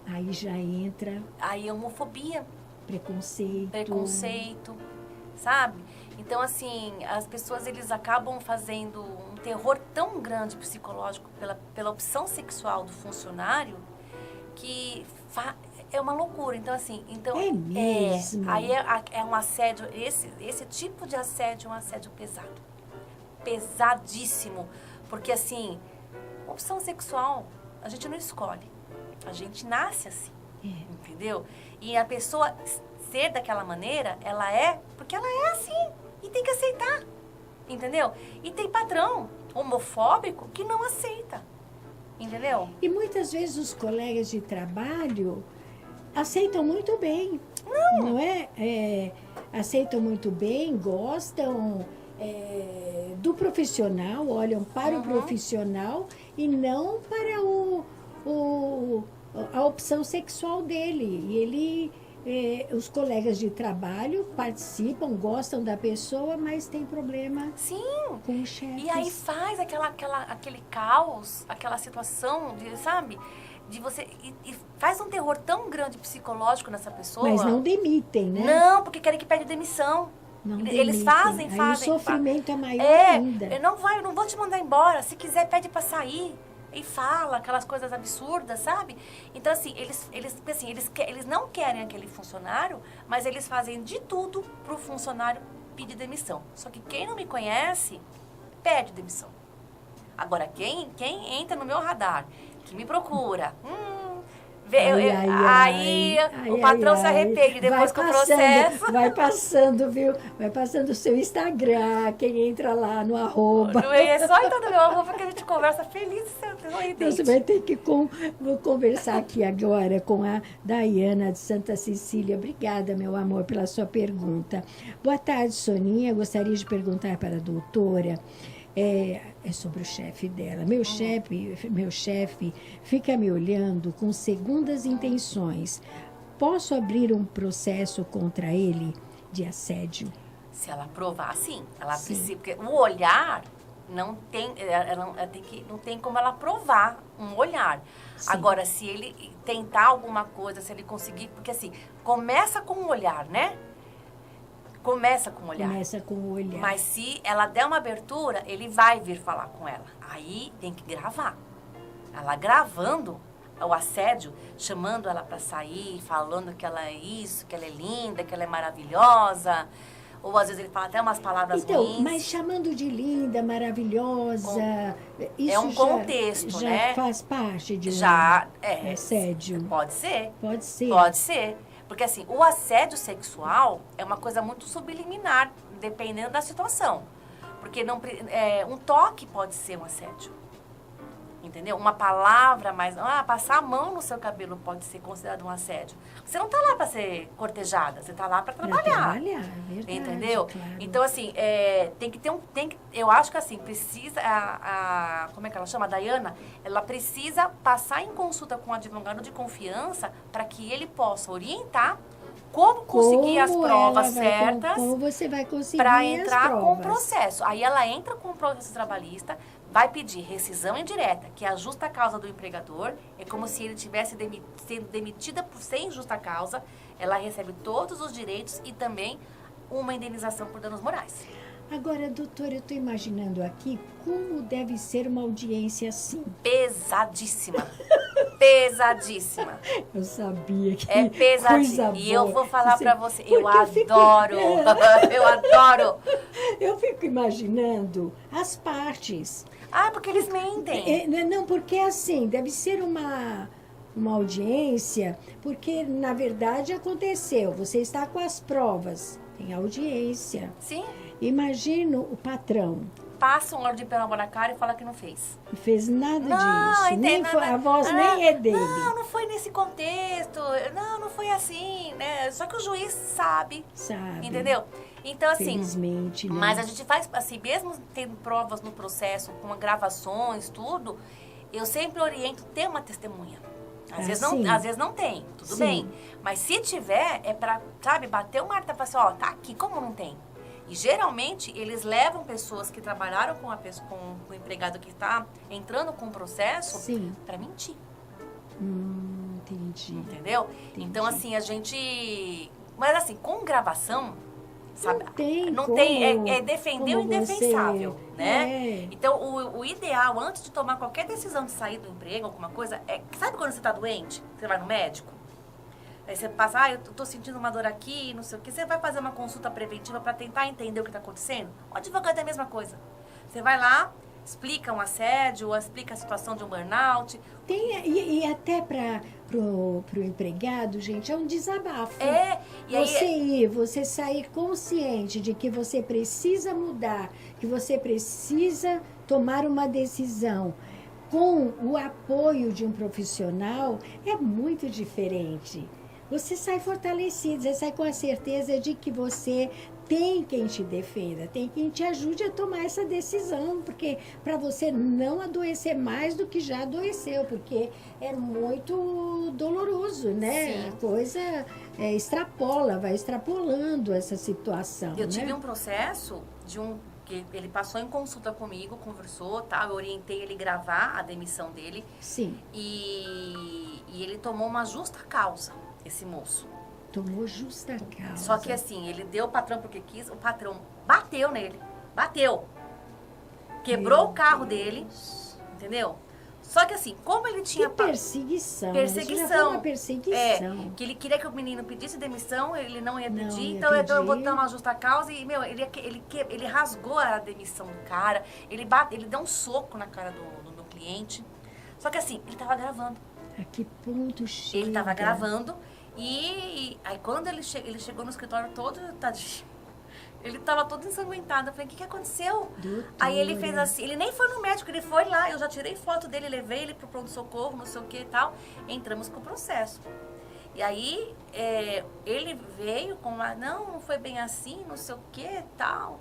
Aí já entra Aí homofobia, preconceito, sabe? Então, assim, as pessoas, eles acabam fazendo um terror tão grande psicológico pela opção sexual do funcionário que é uma loucura. Então, assim, É mesmo? aí é um assédio, esse tipo de assédio é um assédio pesado. Pesadíssimo. Porque, assim, opção sexual, a gente não escolhe. A gente nasce assim, entendeu? E a pessoa ser daquela maneira, ela é porque ela é assim. E tem que aceitar, entendeu? E tem patrão homofóbico que não aceita, entendeu? E muitas vezes os colegas de trabalho aceitam muito bem, não é? Aceitam muito bem, gostam do profissional, olham para o profissional e não para a opção sexual dele. E os colegas de trabalho participam, gostam da pessoa, mas tem problema Sim. com os chefes. E aí faz aquele caos, aquela situação, sabe? De você. E faz um terror tão grande psicológico nessa pessoa. Mas não demitem, né? Não, porque querem que pede demissão. Não Eles demitem. fazem. Aí o sofrimento é maior ainda. Eu não vou te mandar embora. Se quiser, pede pra sair. E fala aquelas coisas absurdas, sabe? Então, assim, eles não querem aquele funcionário, mas eles fazem de tudo pro funcionário pedir demissão. Só que quem não me conhece, pede demissão. Agora, quem entra no meu radar, que me procura, aí o patrão se arrepende depois com o processo. Vai passando, viu? Vai passando o seu Instagram, quem entra lá no @. É só entrar no meu @ que a gente conversa feliz e sorridente. Então, você vai ter que vou conversar aqui agora com a Dayana de Santa Cecília. Obrigada, meu amor, pela sua pergunta. Boa tarde, Soninha. Gostaria de perguntar para a doutora. É sobre o chefe dela. Meu chefe fica me olhando com segundas intenções. Posso abrir um processo contra ele de assédio? Se ela provar, sim. Ela Sim. precisa, porque o olhar não tem como ela provar um olhar. Sim. Agora, se ele tentar alguma coisa, se ele conseguir, porque assim, começa com o olhar, né? Começa com o olhar. Começa com o olhar. Mas se ela der uma abertura, ele vai vir falar com ela. Aí tem que gravar. Ela gravando o assédio, chamando ela para sair, falando que ela é isso, que ela é linda, que ela é maravilhosa. Ou às vezes ele fala até umas palavras ruins. Mas chamando de linda, maravilhosa, isso é um contexto, já né? faz parte de assédio. Pode ser. Pode ser. Pode ser. Porque assim, o assédio sexual é uma coisa muito subliminar, dependendo da situação. Porque um toque pode ser um assédio. Entendeu? Uma palavra mais... passar a mão no seu cabelo pode ser considerado um assédio. Você não está lá para ser cortejada, você está lá para trabalhar. É verdade, entendeu? claro. Então, assim, eu acho que assim, precisa... como é que ela chama? A Dayana, ela precisa passar em consulta com um advogado de confiança para que ele possa orientar como conseguir as provas certas. Como você vai conseguir para entrar as provas. com o processo. Aí ela entra com o processo trabalhista, vai pedir rescisão indireta, que é a justa causa do empregador. É como se ele tivesse sendo demitida sem justa causa. Ela recebe todos os direitos e também uma indenização por danos morais. Agora, doutora, eu estou imaginando aqui como deve ser uma audiência assim. Pesadíssima. Pesadíssima. Eu sabia que é pesadíssima. Coisa e eu vou falar para você, eu adoro. Eu adoro. Eu fico imaginando as partes. Ah, porque eles mentem. Não, porque assim, deve ser uma audiência, porque na verdade aconteceu. Você está com as provas, tem audiência. Sim. Imagino o patrão. Passa um óleo de peroba na cara e fala que não fez. Não fez nada Não, disso. Nem entende, foi, a voz nem é dele. Não foi nesse contexto. Não foi assim, né? Só que o juiz sabe. Sabe. Entendeu? Então, assim. Felizmente, né? Mas a gente faz, assim, mesmo tendo provas no processo, com gravações, tudo, eu sempre oriento ter uma testemunha. Às vezes não tem, tudo Sim. bem. Mas se tiver, é pra, sabe, bater o martelo e falar assim, ó, tá aqui, como não tem? E geralmente eles levam pessoas que trabalharam com o empregado que está entrando com o processo para mentir. Entendi. Entendeu? Entendi. Então, assim, a gente. Mas assim, com gravação, sabe? Não Não tem. É defender o indefensável, né? É. Então, o ideal, antes de tomar qualquer decisão de sair do emprego, alguma coisa, é. Sabe quando você está doente? Você vai no médico? Aí você passa, eu tô sentindo uma dor aqui, não sei o que. Você vai fazer uma consulta preventiva para tentar entender o que está acontecendo? O advogado é a mesma coisa. Você vai lá, explica um assédio, explica a situação de um burnout. E até para pro empregado, gente, é um desabafo. E aí, você sair consciente de que você precisa mudar, que você precisa tomar uma decisão com o apoio de um profissional, é muito diferente. Você sai fortalecido, você sai com a certeza de que você tem quem te defenda, tem quem te ajude a tomar essa decisão, porque para você não adoecer mais do que já adoeceu, porque é muito doloroso, né? Sim. A coisa vai extrapolando essa situação. Eu né? tive um processo que ele passou em consulta comigo, conversou, tá? Eu orientei ele gravar a demissão dele. Sim. E ele tomou uma justa causa, esse moço. Tomou justa causa. Só que assim, ele deu o patrão porque quis, o patrão bateu nele. Bateu. Quebrou o carro dele, entendeu? Só que assim, como ele tinha... Que perseguição. Perseguição. Isso já foi uma perseguição. Que ele queria que o menino pedisse demissão, ele não ia pedir, Não ia então pedir. eu vou dar uma justa causa e, ele rasgou a demissão do cara, ele deu um soco na cara do meu cliente. Só que assim, ele tava gravando. A que ponto chega? Ele tava gravando e aí quando ele chegou no escritório todo, tadinho, ele tava todo ensanguentado. Eu falei, o que aconteceu? Doutora. Aí ele fez assim, ele nem foi no médico, ele foi lá, eu já tirei foto dele, levei ele pro pronto-socorro, não sei o que e tal. Entramos com o processo. E aí, ele veio com não foi bem assim, não sei o que, tal.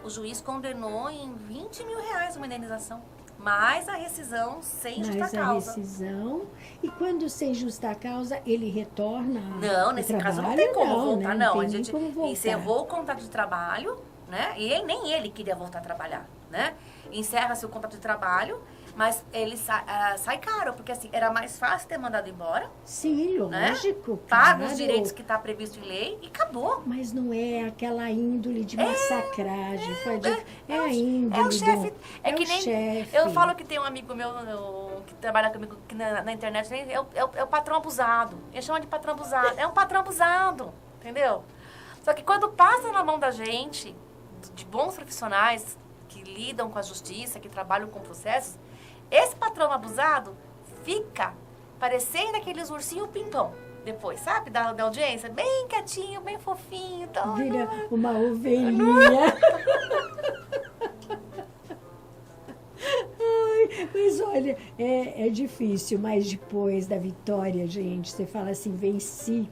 O juiz condenou em R$20 mil uma indenização. Mais a rescisão sem justa causa. Mais a rescisão. E quando sem justa causa, ele retorna Não, nesse caso não tem como voltar, né? não. Tem A gente como voltar. encerrou o contrato de trabalho, né? E nem ele queria voltar a trabalhar, né? Encerra-se o contrato de trabalho, mas ele sai caro, porque assim, era mais fácil ter mandado embora. Sim, né? lógico. Paga os claro. direitos que está previsto em lei e acabou. Mas não é aquela índole de massacragem. É a índole. É o chefe. É que o nem. chefe. Eu falo que tem um amigo meu que trabalha comigo que na internet, é o patrão abusado. Ele chama de patrão abusado. É um patrão abusado, entendeu? Só que quando passa na mão da gente, de bons profissionais que lidam com a justiça, que trabalham com processos, esse patrão abusado fica parecendo aqueles ursinhos pimpão. Depois, sabe? Da audiência. Bem quietinho, bem fofinho. Então, Vira uma ovelhinha. Ai, mas olha, é difícil, mas depois da vitória, gente, você fala assim, venci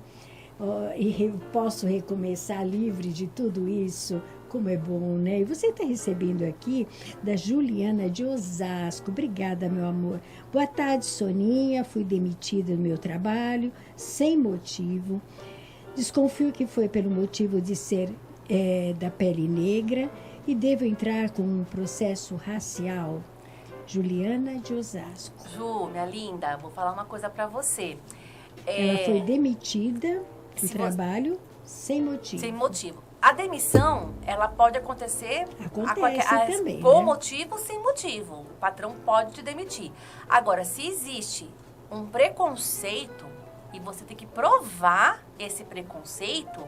e posso recomeçar livre de tudo isso. Como é bom, né? E você está recebendo aqui da Juliana de Osasco. Obrigada, meu amor. Boa tarde, Soninha. Fui demitida do meu trabalho, sem motivo. Desconfio que foi pelo motivo de ser da pele negra e devo entrar com um processo racial. Juliana de Osasco. Ju, minha linda, vou falar uma coisa para você. Ela foi demitida do trabalho sem motivo. Sem motivo. A demissão, ela pode acontecer também, com né? motivo ou sem motivo. O patrão pode te demitir. Agora, se existe um preconceito e você tem que provar esse preconceito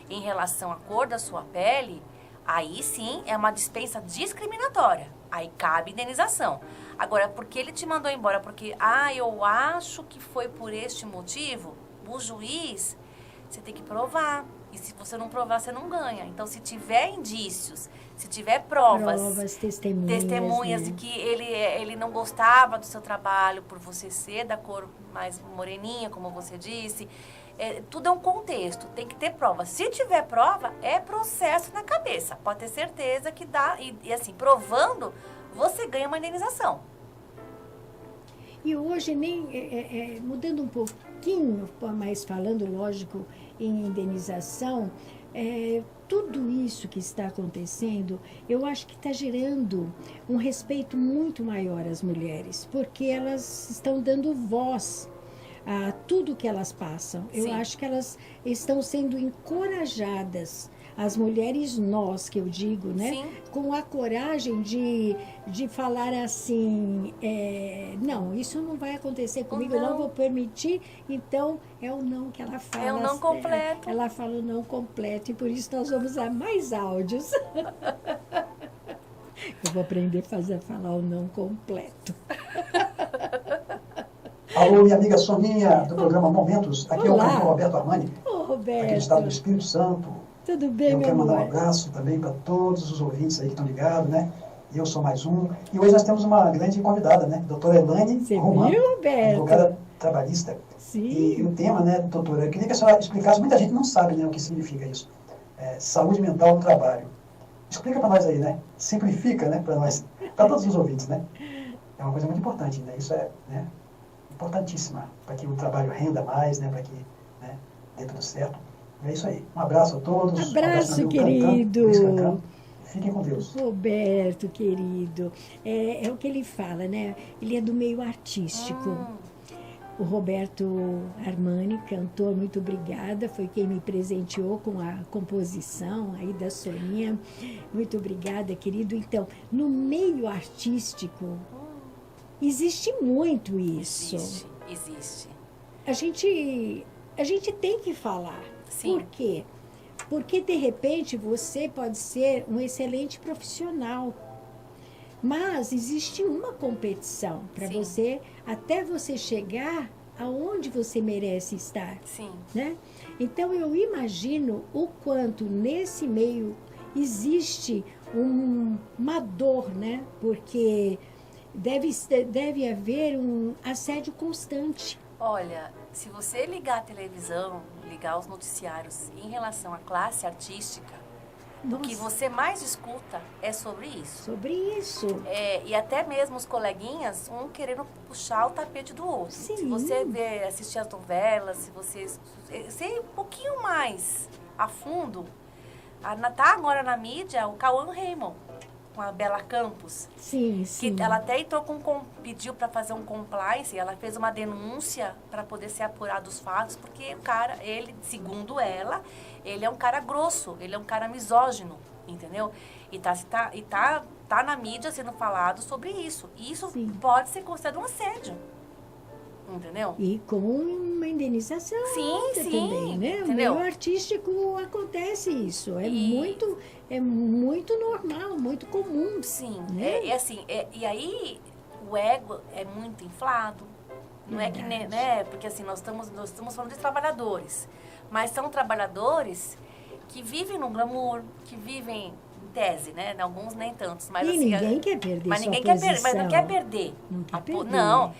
em relação à cor da sua pele, aí sim é uma dispensa discriminatória. Aí cabe indenização. Agora, porque ele te mandou embora, porque, eu acho que foi por este motivo, o juiz, você tem que provar. E se você não provar, você não ganha. Então, se tiver indícios, se tiver provas, testemunhas né? de que ele não gostava do seu trabalho por você ser da cor mais moreninha, como você disse, tudo é um contexto, tem que ter prova. Se tiver prova, é processo na cabeça. Pode ter certeza que dá. E assim, provando, você ganha uma indenização. E hoje, mudando um pouquinho, mas falando, lógico, em indenização, tudo isso que está acontecendo, eu acho que está gerando um respeito muito maior às mulheres, porque elas estão dando voz a tudo que elas passam. Sim. Eu acho que elas estão sendo encorajadas, as mulheres nós, que eu digo, né? Sim. Com a coragem de falar assim, não, isso não vai acontecer comigo, eu não vou permitir. Então, é o não que ela fala. É o não completo. Ela fala o não completo, e por isso nós vamos a mais áudios. Eu vou aprender a falar o não completo. Alô, minha amiga Soninha, do programa Momentos. Aqui Olá. é o cantor Roberto Armani, Ô, Roberto. aqui do estado do Espírito Santo. Tudo bem, Eu meu quero mandar um amor? abraço também para todos os ouvintes aí que estão ligados, né? Eu sou mais um. E hoje nós temos uma grande convidada, né? Doutora Elaine Você Romano, viu, Roberto? advogada trabalhista. Sim. E o tema, né, doutora, eu queria que a senhora explicasse, muita gente não sabe, né, o que significa isso. Saúde mental no trabalho. Explica para nós aí, né? Simplifica, né, para nós, para todos os ouvintes, né? É uma coisa muito importante, né? Isso é, né, importantíssima para que o trabalho renda mais, né, para que, né, dê tudo certo. É isso aí. Um abraço a todos. Abraço, meu amigo querido. Luiz Cancan. Fiquem com Deus. Roberto, querido, é o que ele fala, né? Ele é do meio artístico. O Roberto Armani, cantor, muito obrigada, foi quem me presenteou com a composição aí da Soninha. Muito obrigada, querido. Então, no meio artístico, existe muito isso. Existe. A gente tem que falar. Sim. Por quê? Porque, de repente, você pode ser um excelente profissional, mas existe uma competição para Sim. você, até você chegar aonde você merece estar, Sim. né? Então, eu imagino o quanto nesse meio existe uma dor, né? Porque deve haver um assédio constante. Olha, se você ligar a televisão, ligar os noticiários em relação à classe artística, o que você mais escuta é sobre isso. Sobre isso. E até mesmo os coleguinhas, um querendo puxar o tapete do outro. Sim. Se você assistir as novelas, se você ser um pouquinho mais a fundo, tá agora na mídia o Cauã Raymond, com a Bela Campos. Sim, sim. Que ela até entrou pediu para fazer um compliance, ela fez uma denúncia para poder ser apurado os fatos, porque o cara, ele, segundo ela, ele é um cara grosso, ele é um cara misógino, entendeu? E tá na mídia sendo falado sobre isso. E isso Sim. pode ser considerado um assédio. Entendeu? E com uma indenização Sim, também, né? entendeu? No meio artístico acontece isso. É muito normal, muito comum. Sim, né? E aí o ego é muito inflado. Não é que, né? Porque assim, nós estamos falando de trabalhadores. Mas são trabalhadores que vivem no glamour, que vivem em tese, né? Alguns nem tantos. Mas, E assim, ninguém quer perder mas sua ninguém quer posição. perder, mas não quer perder. Não quer perder. Não,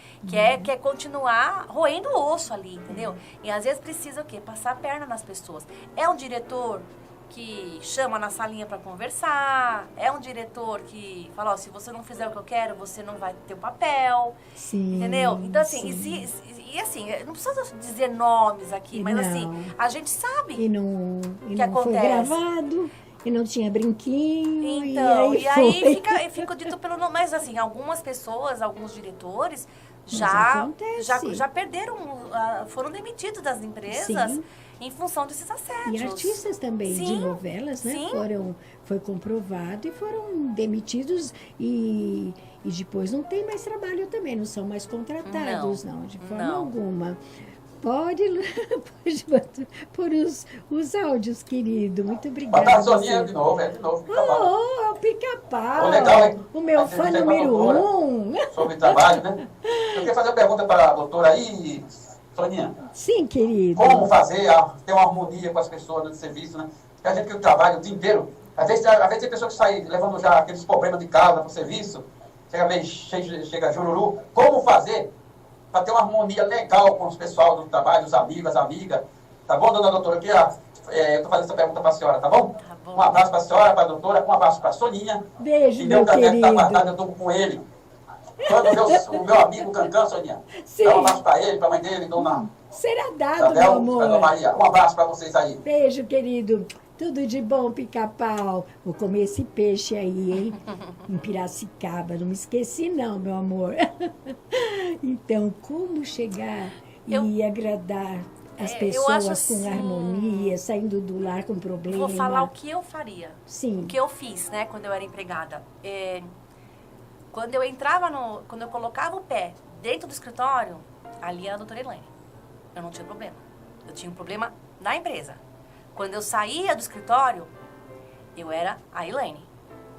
quer continuar roendo o osso ali, entendeu? E às vezes precisa o quê? Passar a perna nas pessoas. É um diretor que chama na salinha para conversar, é um diretor que fala, ó, se você não fizer o que eu quero, você não vai ter o papel, Sim, entendeu? Então, assim, sim. e assim, não precisa dizer nomes aqui, mas Não. assim, a gente sabe. E não foi acontece? gravado, e não tinha brinquinho, Então, e aí foi. fica dito pelo nome. Mas assim, algumas pessoas, alguns diretores Mas já acontece. perderam, foram demitidos das empresas Sim. em função desses assédios. E artistas também de Sim, novelas, né? sim. Foi comprovado e foram demitidos e depois não tem mais trabalho também, não são mais contratados, não, de forma não. alguma. Pode pôr os áudios, querido. Muito obrigada. Botar a a Soninha você. de novo, Pica-Pau. Oh, Pica-Pau. O legal é O meu a fã entrevista com a número doutora 1. Sobre trabalho, né? Eu queria fazer uma pergunta para a doutora aí, Soninha. Sim, querido. Como fazer, ter uma harmonia com as pessoas no serviço, né? Porque a gente que trabalha o dia inteiro, às vezes tem pessoa que sai levando já aqueles problemas de casa para o serviço, chega jururu. Como fazer para ter uma harmonia legal com os pessoal do trabalho, os amigos, as amigas? Tá bom, dona doutora? Aqui, eu estou fazendo essa pergunta para a senhora, tá bom? Tá bom. Um abraço para a senhora, para a doutora, um abraço para a Soninha. Beijo, E meu meu caderno está querido. guardado, eu estou com ele. Quando o meu amigo Cancan, Soninha, Sim. dá um abraço para ele, para a mãe dele, dona Será dado, meu Isabel, amor. Dona Maria. Um abraço para vocês aí. Beijo, querido. Tudo de bom, Pica-Pau. Vou comer esse peixe aí, hein? Em Piracicaba. Não me esqueci, não, meu amor. Então, como chegar e agradar as eu pessoas acho com assim, harmonia, saindo do lar com problema? Vou falar o que eu faria. Sim. O que eu fiz, né, quando eu era empregada. Quando eu entrava quando eu colocava o pé dentro do escritório, ali era a doutora Elaine. Eu não tinha problema. Eu tinha um problema na empresa. Quando eu saía do escritório, eu era a Elaine,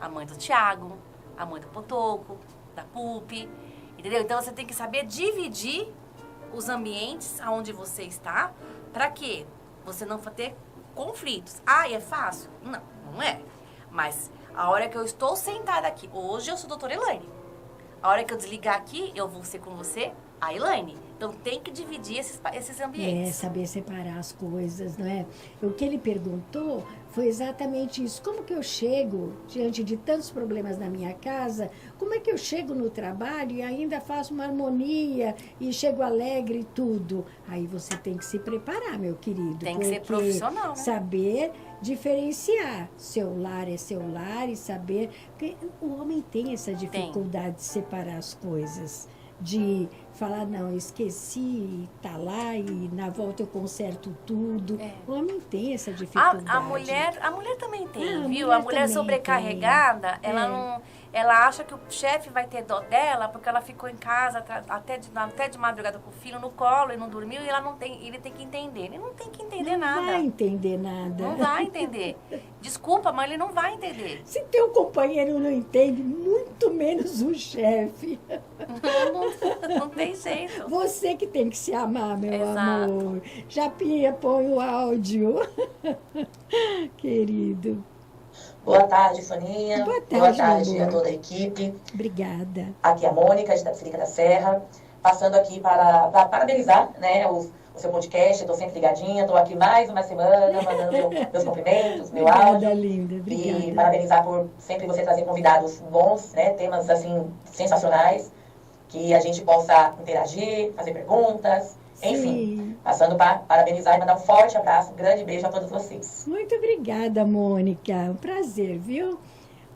a mãe do Thiago, a mãe do Potoco, da Pupi, entendeu? Então você tem que saber dividir os ambientes aonde você está, para quê? Você não ter conflitos. Ah, é fácil? Não, não é. Mas a hora que eu estou sentada aqui, hoje eu sou a doutora Elaine. A hora que eu desligar aqui, eu vou ser com você, a Elaine. Então tem que dividir esses ambientes. Saber separar as coisas, não é? O que ele perguntou foi exatamente isso. Como que eu chego diante de tantos problemas na minha casa? Como é que eu chego no trabalho e ainda faço uma harmonia e chego alegre e tudo? Aí você tem que se preparar, meu querido. Tem que ser profissional, né? Saber diferenciar. Seu lar é seu lar e saber... Porque o homem tem essa dificuldade de separar as coisas. De falar, não, esqueci, tá lá e na volta eu conserto tudo. O homem tem essa dificuldade. A mulher também tem, viu? mulher A mulher também sobrecarregada, tem. ela acha que o chefe vai ter dó dela porque ela ficou em casa até de madrugada com o filho no colo e não dormiu e ele tem que entender. Ele não tem que entender nada. Não vai entender nada. Não vai entender. Desculpa, mas ele não vai entender. Se teu companheiro não entende, muito menos o chefe. Não tem jeito. Você que tem que se amar, meu Exato. amor. Japinha, põe o áudio. Querido. Boa tarde, Soninha. Boa tarde, Boa tarde meu a amor. toda a equipe. Obrigada. Aqui é a Mônica, de Tapicerica da Serra. Passando aqui para parabenizar, né, o seu podcast. Estou sempre ligadinha. Estou aqui mais uma semana, mandando meus cumprimentos, meu áudio. Obrigada, linda. Obrigada. E parabenizar por sempre você trazer convidados bons, né, temas assim sensacionais, que a gente possa interagir, fazer perguntas, enfim. Sim. Passando para parabenizar e mandar um forte abraço, um grande beijo a todos vocês. Muito obrigada, Mônica. Um prazer, viu?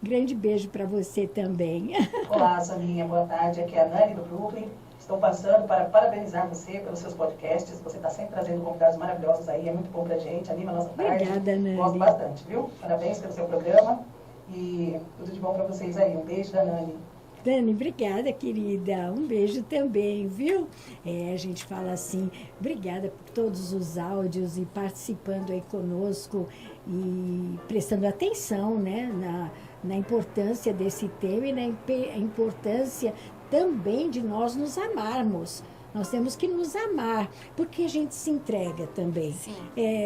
Grande beijo para você também. Olá, Soninha, boa tarde. Aqui é a Nani do Brooklyn. Estou passando para parabenizar você pelos seus podcasts. Você está sempre trazendo convidados maravilhosos aí, é muito bom pra gente, anima a nossa tarde. Obrigada, Nani. Gosto bastante, viu? Parabéns pelo seu programa e tudo de bom para vocês aí. Um beijo da Nani. Dani, obrigada, querida. Um beijo também, viu? A gente fala assim, obrigada por todos os áudios e participando aí conosco e prestando atenção, né, na importância desse tema e na importância também de nós nos amarmos. Nós temos que nos amar, porque a gente se entrega também. Sim.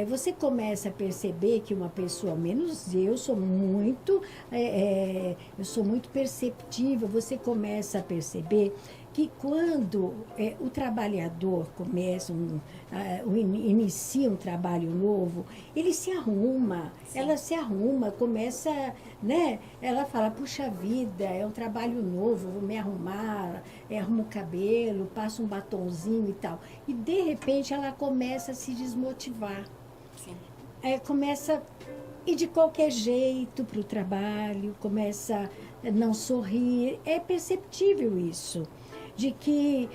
Você começa a perceber que uma pessoa, menos eu sou muito perceptiva, você começa a perceber que quando o trabalhador começa, inicia um trabalho novo, ele se arruma, Sim. ela se arruma, começa, né? Ela fala, puxa vida, é um trabalho novo, vou me arrumar, arrumo o cabelo, passo um batonzinho e tal. E, de repente, ela começa a se desmotivar. Sim. Começa a ir de qualquer jeito para o trabalho, começa a não sorrir. É perceptível isso, de que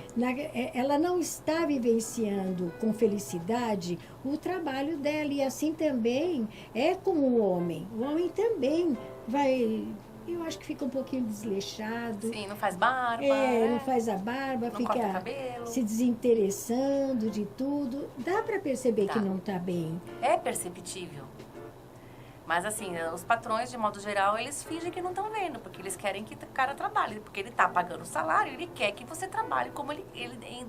ela não está vivenciando com felicidade o trabalho dela. E assim também é com o homem. O homem também vai eu acho que fica um pouquinho desleixado. Sim, não faz barba. Não faz a barba, não corta o fica cabelo. se desinteressando de tudo. Dá para perceber Dá. que não tá bem. É perceptível. Mas assim, os patrões, de modo geral, eles fingem que não estão vendo, porque eles querem que o cara trabalhe, porque ele está pagando o salário, ele quer que você trabalhe como ele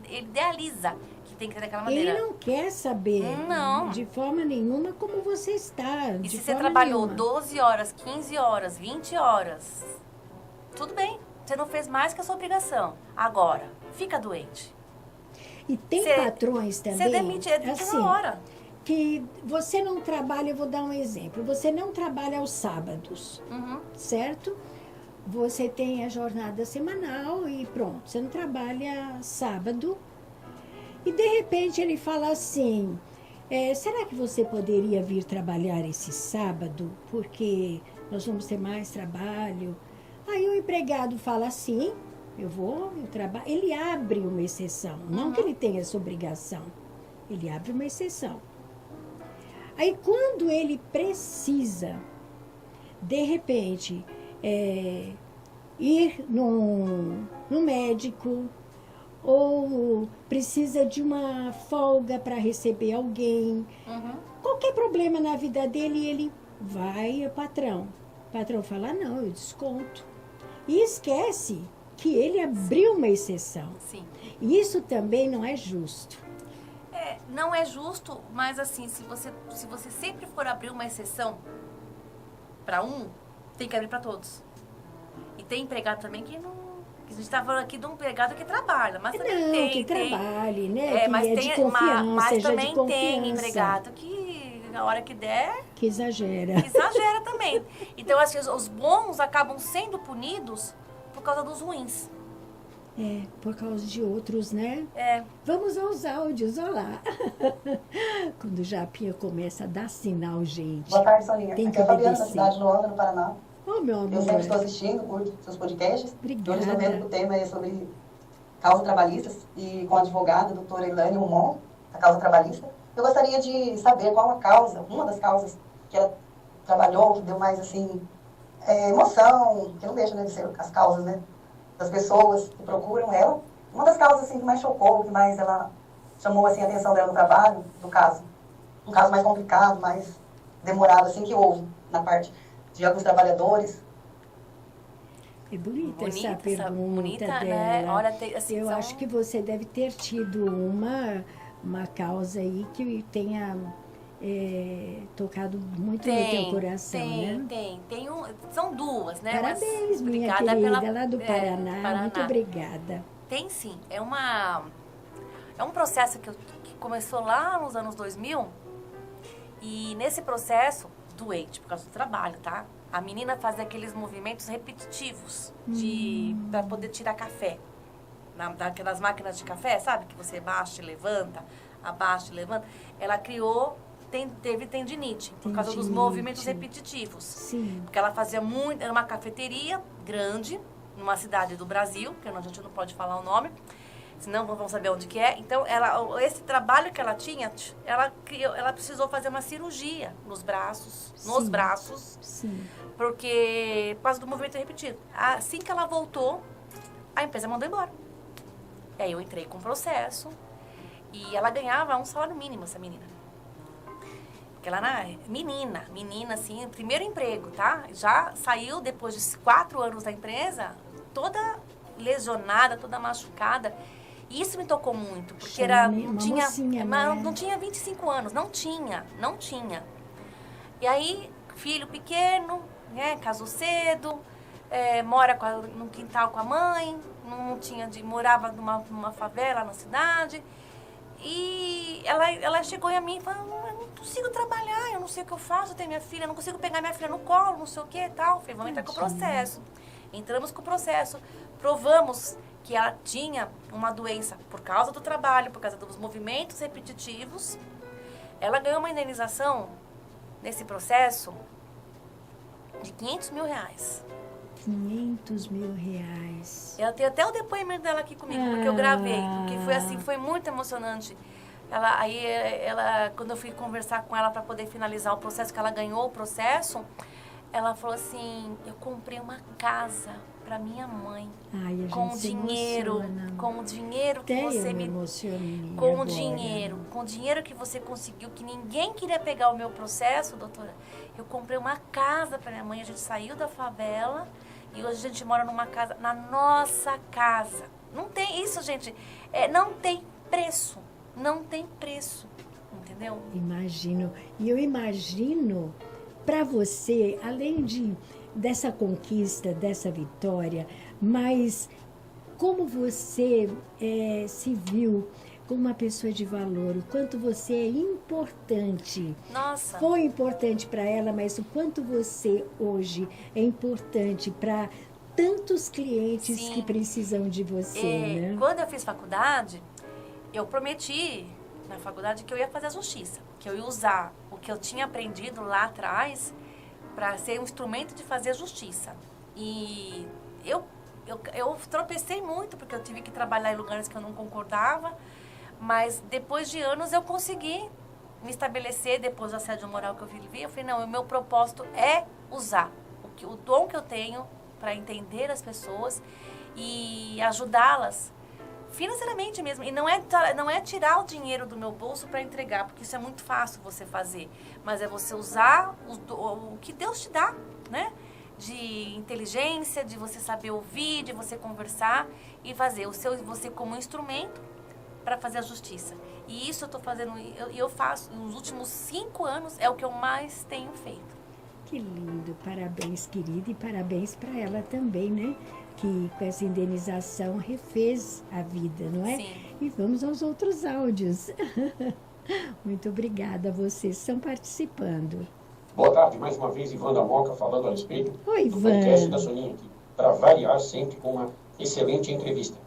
idealiza que tem que ser daquela maneira. Ele não quer saber Não. de forma nenhuma como você está. E de se você forma trabalhou nenhuma. 12 horas, 15 horas, 20 horas, tudo bem, você não fez mais que a sua obrigação. Agora, fica doente. E tem Você- patrões também. Você demite assim, na hora. que você não trabalha, eu vou dar um exemplo, você não trabalha aos sábados, Uhum. certo? Você tem a jornada semanal e pronto, você não trabalha sábado. E de repente ele fala assim, será que você poderia vir trabalhar esse sábado? Porque nós vamos ter mais trabalho. Aí o empregado fala assim, eu trabalho. Ele abre uma exceção, não que ele tenha essa obrigação, ele abre uma exceção. Aí, quando ele precisa, de repente, ir no médico ou precisa de uma folga para receber alguém, qualquer problema na vida dele, ele vai ao patrão. O patrão fala, não, eu desconto. E esquece que ele abriu uma exceção. Sim. Isso também não é justo. Não é justo, mas assim, se você sempre for abrir uma exceção para um, tem que abrir para todos. E tem empregado também que não... A gente está falando aqui de um empregado que trabalha, mas também Não, tem... que trabalhe, né? mas que é de confiança, mas seja também de confiança. tem empregado que, na hora que der, Que exagera. exagera também. Então, assim, os bons acabam sendo punidos por causa dos ruins. Por causa de outros, né? Vamos aos áudios, olha lá. Quando o Japinha começa a dar sinal, gente. Boa tarde, Soninha. Tem Aqui que é a Fabiana, da obedecer. cidade de Luanda, no Paraná. Oh, meu amor. Eu sempre estou assistindo, curto seus podcasts. Obrigada. Hoje estou vendo que o tema é sobre causas trabalhistas e com a advogada, a doutora Elaine Rumon, a causa trabalhista. Eu gostaria de saber qual a causa, uma das causas que ela trabalhou, que deu mais, assim, emoção, que não deixa, né, de ser as causas, né, das pessoas que procuram ela. Uma das causas, assim, que mais chocou, que mais ela chamou, assim, a atenção dela no trabalho, no caso. Um caso mais complicado, mais demorado, assim, que houve na parte de alguns trabalhadores. É bonita essa Bonita, pergunta bonita, dela. né? Olha, assim, Eu acho que você deve ter tido uma causa aí que tenha tocado muito no teu coração, né? Tem são duas, né? Parabéns, Mas, minha obrigada querida, lá do Paraná. Muito obrigada. Tem sim, é um processo que começou lá nos anos 2000 e nesse processo, doente por causa do trabalho, tá? A menina fazia aqueles movimentos repetitivos para poder tirar café. Daquelas máquinas de café, sabe? Que você abaixa e levanta. Ela teve tendinite por causa dos movimentos repetitivos. Sim. Porque ela fazia muito, era uma cafeteria grande, numa cidade do Brasil, que a gente não pode falar o nome, senão não vão saber onde que é. Então, esse trabalho que ela tinha, ela precisou fazer uma cirurgia nos braços, Sim. porque por causa do movimento repetido. Assim que ela voltou, a empresa mandou embora. E aí eu entrei com o processo e ela ganhava um salário mínimo, essa menina. Porque ela era menina, assim, primeiro emprego, tá? Já saiu depois de 4 anos da empresa, toda lesionada, toda machucada. E isso me tocou muito, porque não tinha 25 anos, não tinha. E aí, filho pequeno, né, casou cedo, mora no quintal com a mãe, morava numa favela na cidade. E ela chegou a mim e falou, eu não consigo trabalhar, eu não sei o que eu faço, eu tenho minha filha, eu não consigo pegar minha filha no colo, não sei o que e tal. Falei, vamos entrar com o processo. Entramos com o processo, provamos que ela tinha uma doença por causa do trabalho, por causa dos movimentos repetitivos. Ela ganhou uma indenização nesse processo de R$500 mil. R$500 mil. Eu tenho até o depoimento dela aqui comigo, porque eu gravei, porque foi muito emocionante. Quando eu fui conversar com ela para poder finalizar o processo, que ela ganhou o processo, ela falou assim, eu comprei uma casa para minha mãe. Ai, a gente com se dinheiro, emociona. com o dinheiro que Até você eu me emocionei com o agora. dinheiro, com o dinheiro que você conseguiu, que ninguém queria pegar o meu processo, doutora. Eu comprei uma casa para minha mãe, a gente saiu da favela e hoje a gente mora numa casa, na nossa casa. Não tem isso, gente. Não tem preço. Não tem preço. Entendeu? Imagino. E eu imagino para você, além dessa conquista, dessa vitória, mas como você se viu como uma pessoa de valor, o quanto você é importante. Nossa. Foi importante para ela, mas o quanto você hoje é importante para tantos clientes Sim. que precisam de você, né? Quando eu fiz faculdade, eu prometi na faculdade que eu ia fazer a justiça, que eu ia usar o que eu tinha aprendido lá atrás para ser um instrumento de fazer a justiça. E eu tropecei muito, porque eu tive que trabalhar em lugares que eu não concordava, mas depois de anos eu consegui me estabelecer, depois do assédio moral que eu vivi, eu falei, não, o meu propósito é usar o dom que eu tenho para entender as pessoas e ajudá-las financeiramente mesmo. E não é tirar o dinheiro do meu bolso para entregar, porque isso é muito fácil você fazer. Mas é você usar o que Deus te dá, né? De inteligência, de você saber ouvir, de você conversar e fazer você como instrumento para fazer a justiça. E isso eu estou fazendo, eu faço nos últimos 5 anos, é o que eu mais tenho feito. Que lindo, parabéns, querida, e parabéns para ela também, né? Que com essa indenização refez a vida, não é? Sim. E vamos aos outros áudios. Muito obrigada, vocês estão participando. Boa tarde, mais uma vez, Ivan da Moca, falando a respeito Oi, do Ivan. podcast da Soninha aqui, para variar sempre com uma excelente entrevista.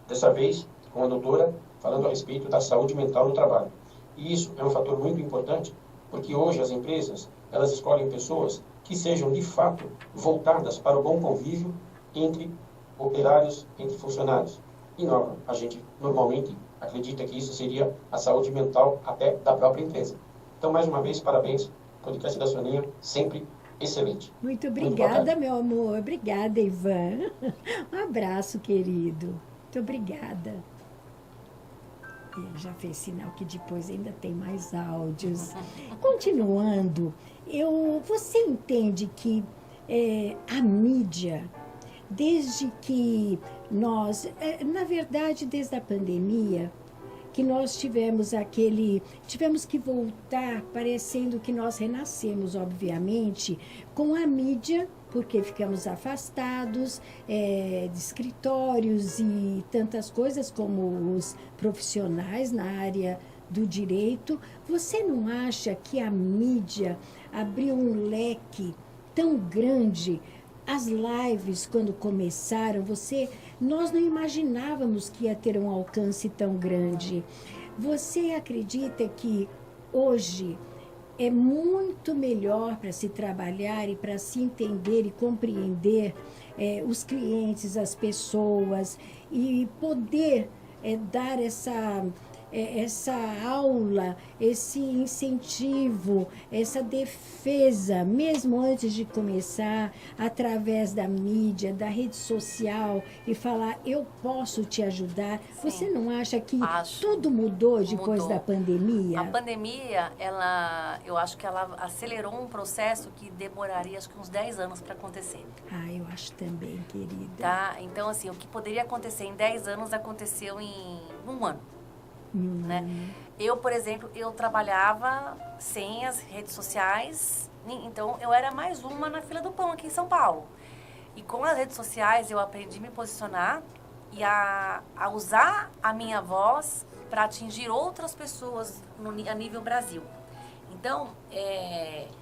Dessa vez, com a doutora, falando a respeito da saúde mental no trabalho. E isso é um fator muito importante, porque hoje as empresas, elas escolhem pessoas que sejam, de fato, voltadas para o bom convívio entre operários, entre funcionários. E a gente normalmente acredita que isso seria a saúde mental até da própria empresa. Então, mais uma vez, parabéns. Podcast da Soninha, sempre excelente. Muito obrigada, meu amor. Obrigada, Ivan. Um abraço, querido. Muito obrigada. Ele já fez sinal que depois ainda tem mais áudios. Continuando, você entende que a mídia, desde que nós, na verdade, desde a pandemia, que nós tivemos que voltar, parecendo que nós renascemos, obviamente, com a mídia, porque ficamos afastados de escritórios e tantas coisas como os profissionais na área do direito. Você não acha que a mídia abriu um leque tão grande? As lives, quando começaram, nós não imaginávamos que ia ter um alcance tão grande. Você acredita que hoje é muito melhor para se trabalhar e para se entender e compreender os clientes, as pessoas, e poder dar essa aula, esse incentivo, essa defesa, mesmo antes de começar, através da mídia, da rede social, e falar, eu posso te ajudar? Sim. Você não acha que tudo mudou depois da pandemia? A pandemia, eu acho que ela acelerou um processo que demoraria acho que uns 10 anos para acontecer. Eu acho também, querida. Tá? Então, assim, o que poderia acontecer em 10 anos aconteceu em 1 ano. Né? Eu, por exemplo, eu trabalhava sem as redes sociais, então eu era mais uma na fila do pão aqui em São Paulo. E com as redes sociais eu aprendi a me posicionar e a usar a minha voz para atingir outras pessoas a nível Brasil. Então,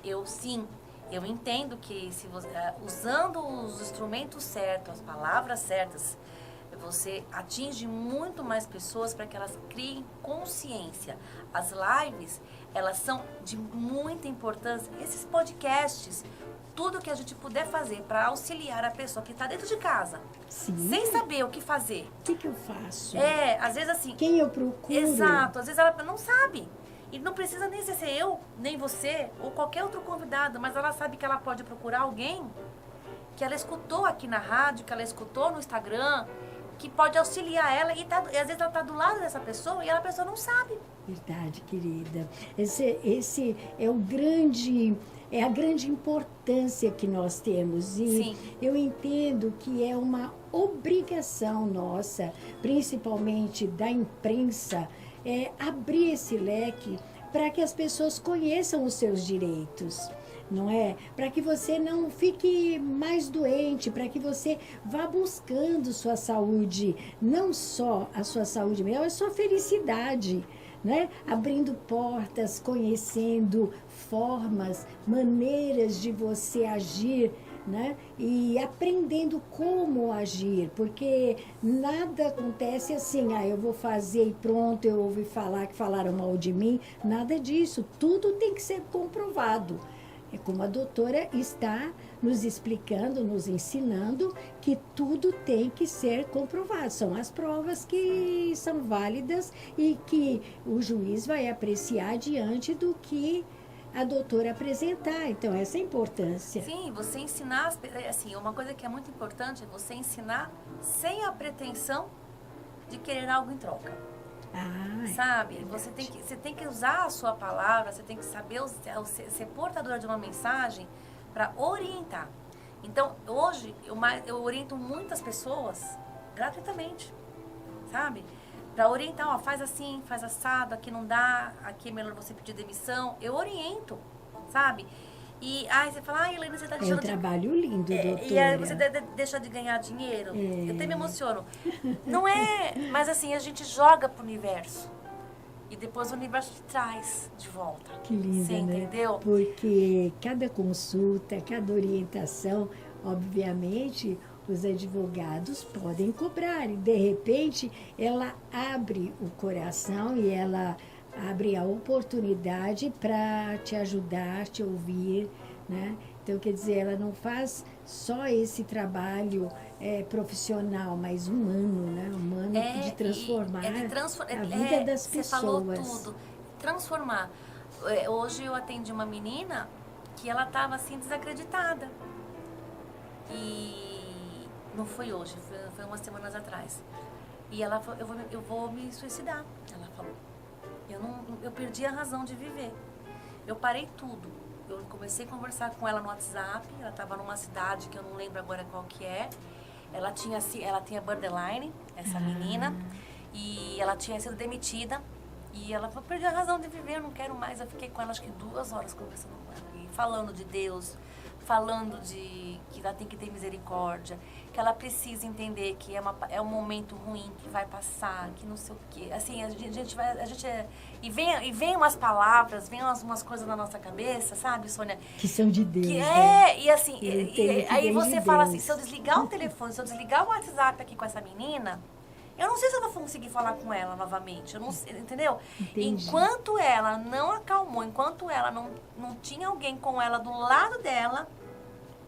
eu entendo que se você, usando os instrumentos certos, as palavras certas, você atinge muito mais pessoas para que elas criem consciência. As lives, elas são de muita importância. Esses podcasts, tudo que a gente puder fazer para auxiliar a pessoa que está dentro de casa, sem saber o que fazer. O que eu faço? Às vezes assim... Quem eu procuro? Exato, às vezes ela não sabe. E não precisa nem ser eu, nem você, ou qualquer outro convidado, mas ela sabe que ela pode procurar alguém que ela escutou aqui na rádio, que ela escutou no Instagram, que pode auxiliar ela, e às vezes ela está do lado dessa pessoa e a pessoa não sabe. Verdade, querida. Esse é a grande importância que nós temos. E Sim. eu entendo que é uma obrigação nossa, principalmente da imprensa, abrir esse leque para que as pessoas conheçam os seus direitos. Não é? Para que você não fique mais doente, para que você vá buscando sua saúde, não só a sua saúde mental, mas a sua felicidade, né? Abrindo portas, conhecendo formas, maneiras de você agir, né? E aprendendo como agir, porque nada acontece assim, eu vou fazer e pronto, eu ouvi falar que falaram mal de mim, nada disso, tudo tem que ser comprovado. É como a doutora está nos explicando, nos ensinando que tudo tem que ser comprovado. São as provas que são válidas e que o juiz vai apreciar diante do que a doutora apresentar. Então, essa é a importância. Sim, você ensinar, assim, uma coisa que é muito importante é você ensinar sem a pretensão de querer algo em troca. Sabe? Você tem que usar a sua palavra, você tem que saber ser portadora de uma mensagem para orientar. Então, hoje, eu oriento muitas pessoas gratuitamente, sabe? Para orientar, faz assim, faz assado, aqui não dá, aqui é melhor você pedir demissão. Eu oriento, sabe? E aí você fala, Helena, você está deixando de... É um trabalho lindo, doutora. E aí você deixa de ganhar dinheiro. Eu até me emociono. Não é... Mas assim, a gente joga pro universo. E depois o universo te traz de volta. Que lindo, você entendeu? Porque cada consulta, cada orientação, obviamente, os advogados podem cobrar. E, de repente, ela abre o coração e ela abre a oportunidade para te ajudar, te ouvir, né? Então, quer dizer, ela não faz só esse trabalho profissional, mas humano, né? Humano de transformar a vida das pessoas. Você falou tudo. Transformar. Hoje eu atendi uma menina que ela estava assim desacreditada. E não foi hoje, foi umas semanas atrás. E ela falou, eu vou me suicidar, ela falou. Eu perdi a razão de viver. Eu parei tudo. Eu comecei a conversar com ela no WhatsApp. Ela estava numa cidade que eu não lembro agora qual que é. Ela tinha borderline, essa menina. E ela tinha sido demitida. E ela falou, perdi a razão de viver, eu não quero mais. Eu fiquei com ela acho que 2 horas conversando com ela. E falando de Deus, falando de que ela tem que ter misericórdia, que ela precisa entender que é um momento ruim, que vai passar, que não sei o quê. Assim, e vem umas palavras, vem umas coisas na nossa cabeça, sabe, Sônia? Que são de Deus. E assim, aí você fala assim, se eu desligar o telefone, se eu desligar o WhatsApp aqui com essa menina, eu não sei se eu vou conseguir falar com ela novamente, eu não sei, entendeu? Entendi. Enquanto ela não acalmou, enquanto ela não tinha alguém com ela do lado dela,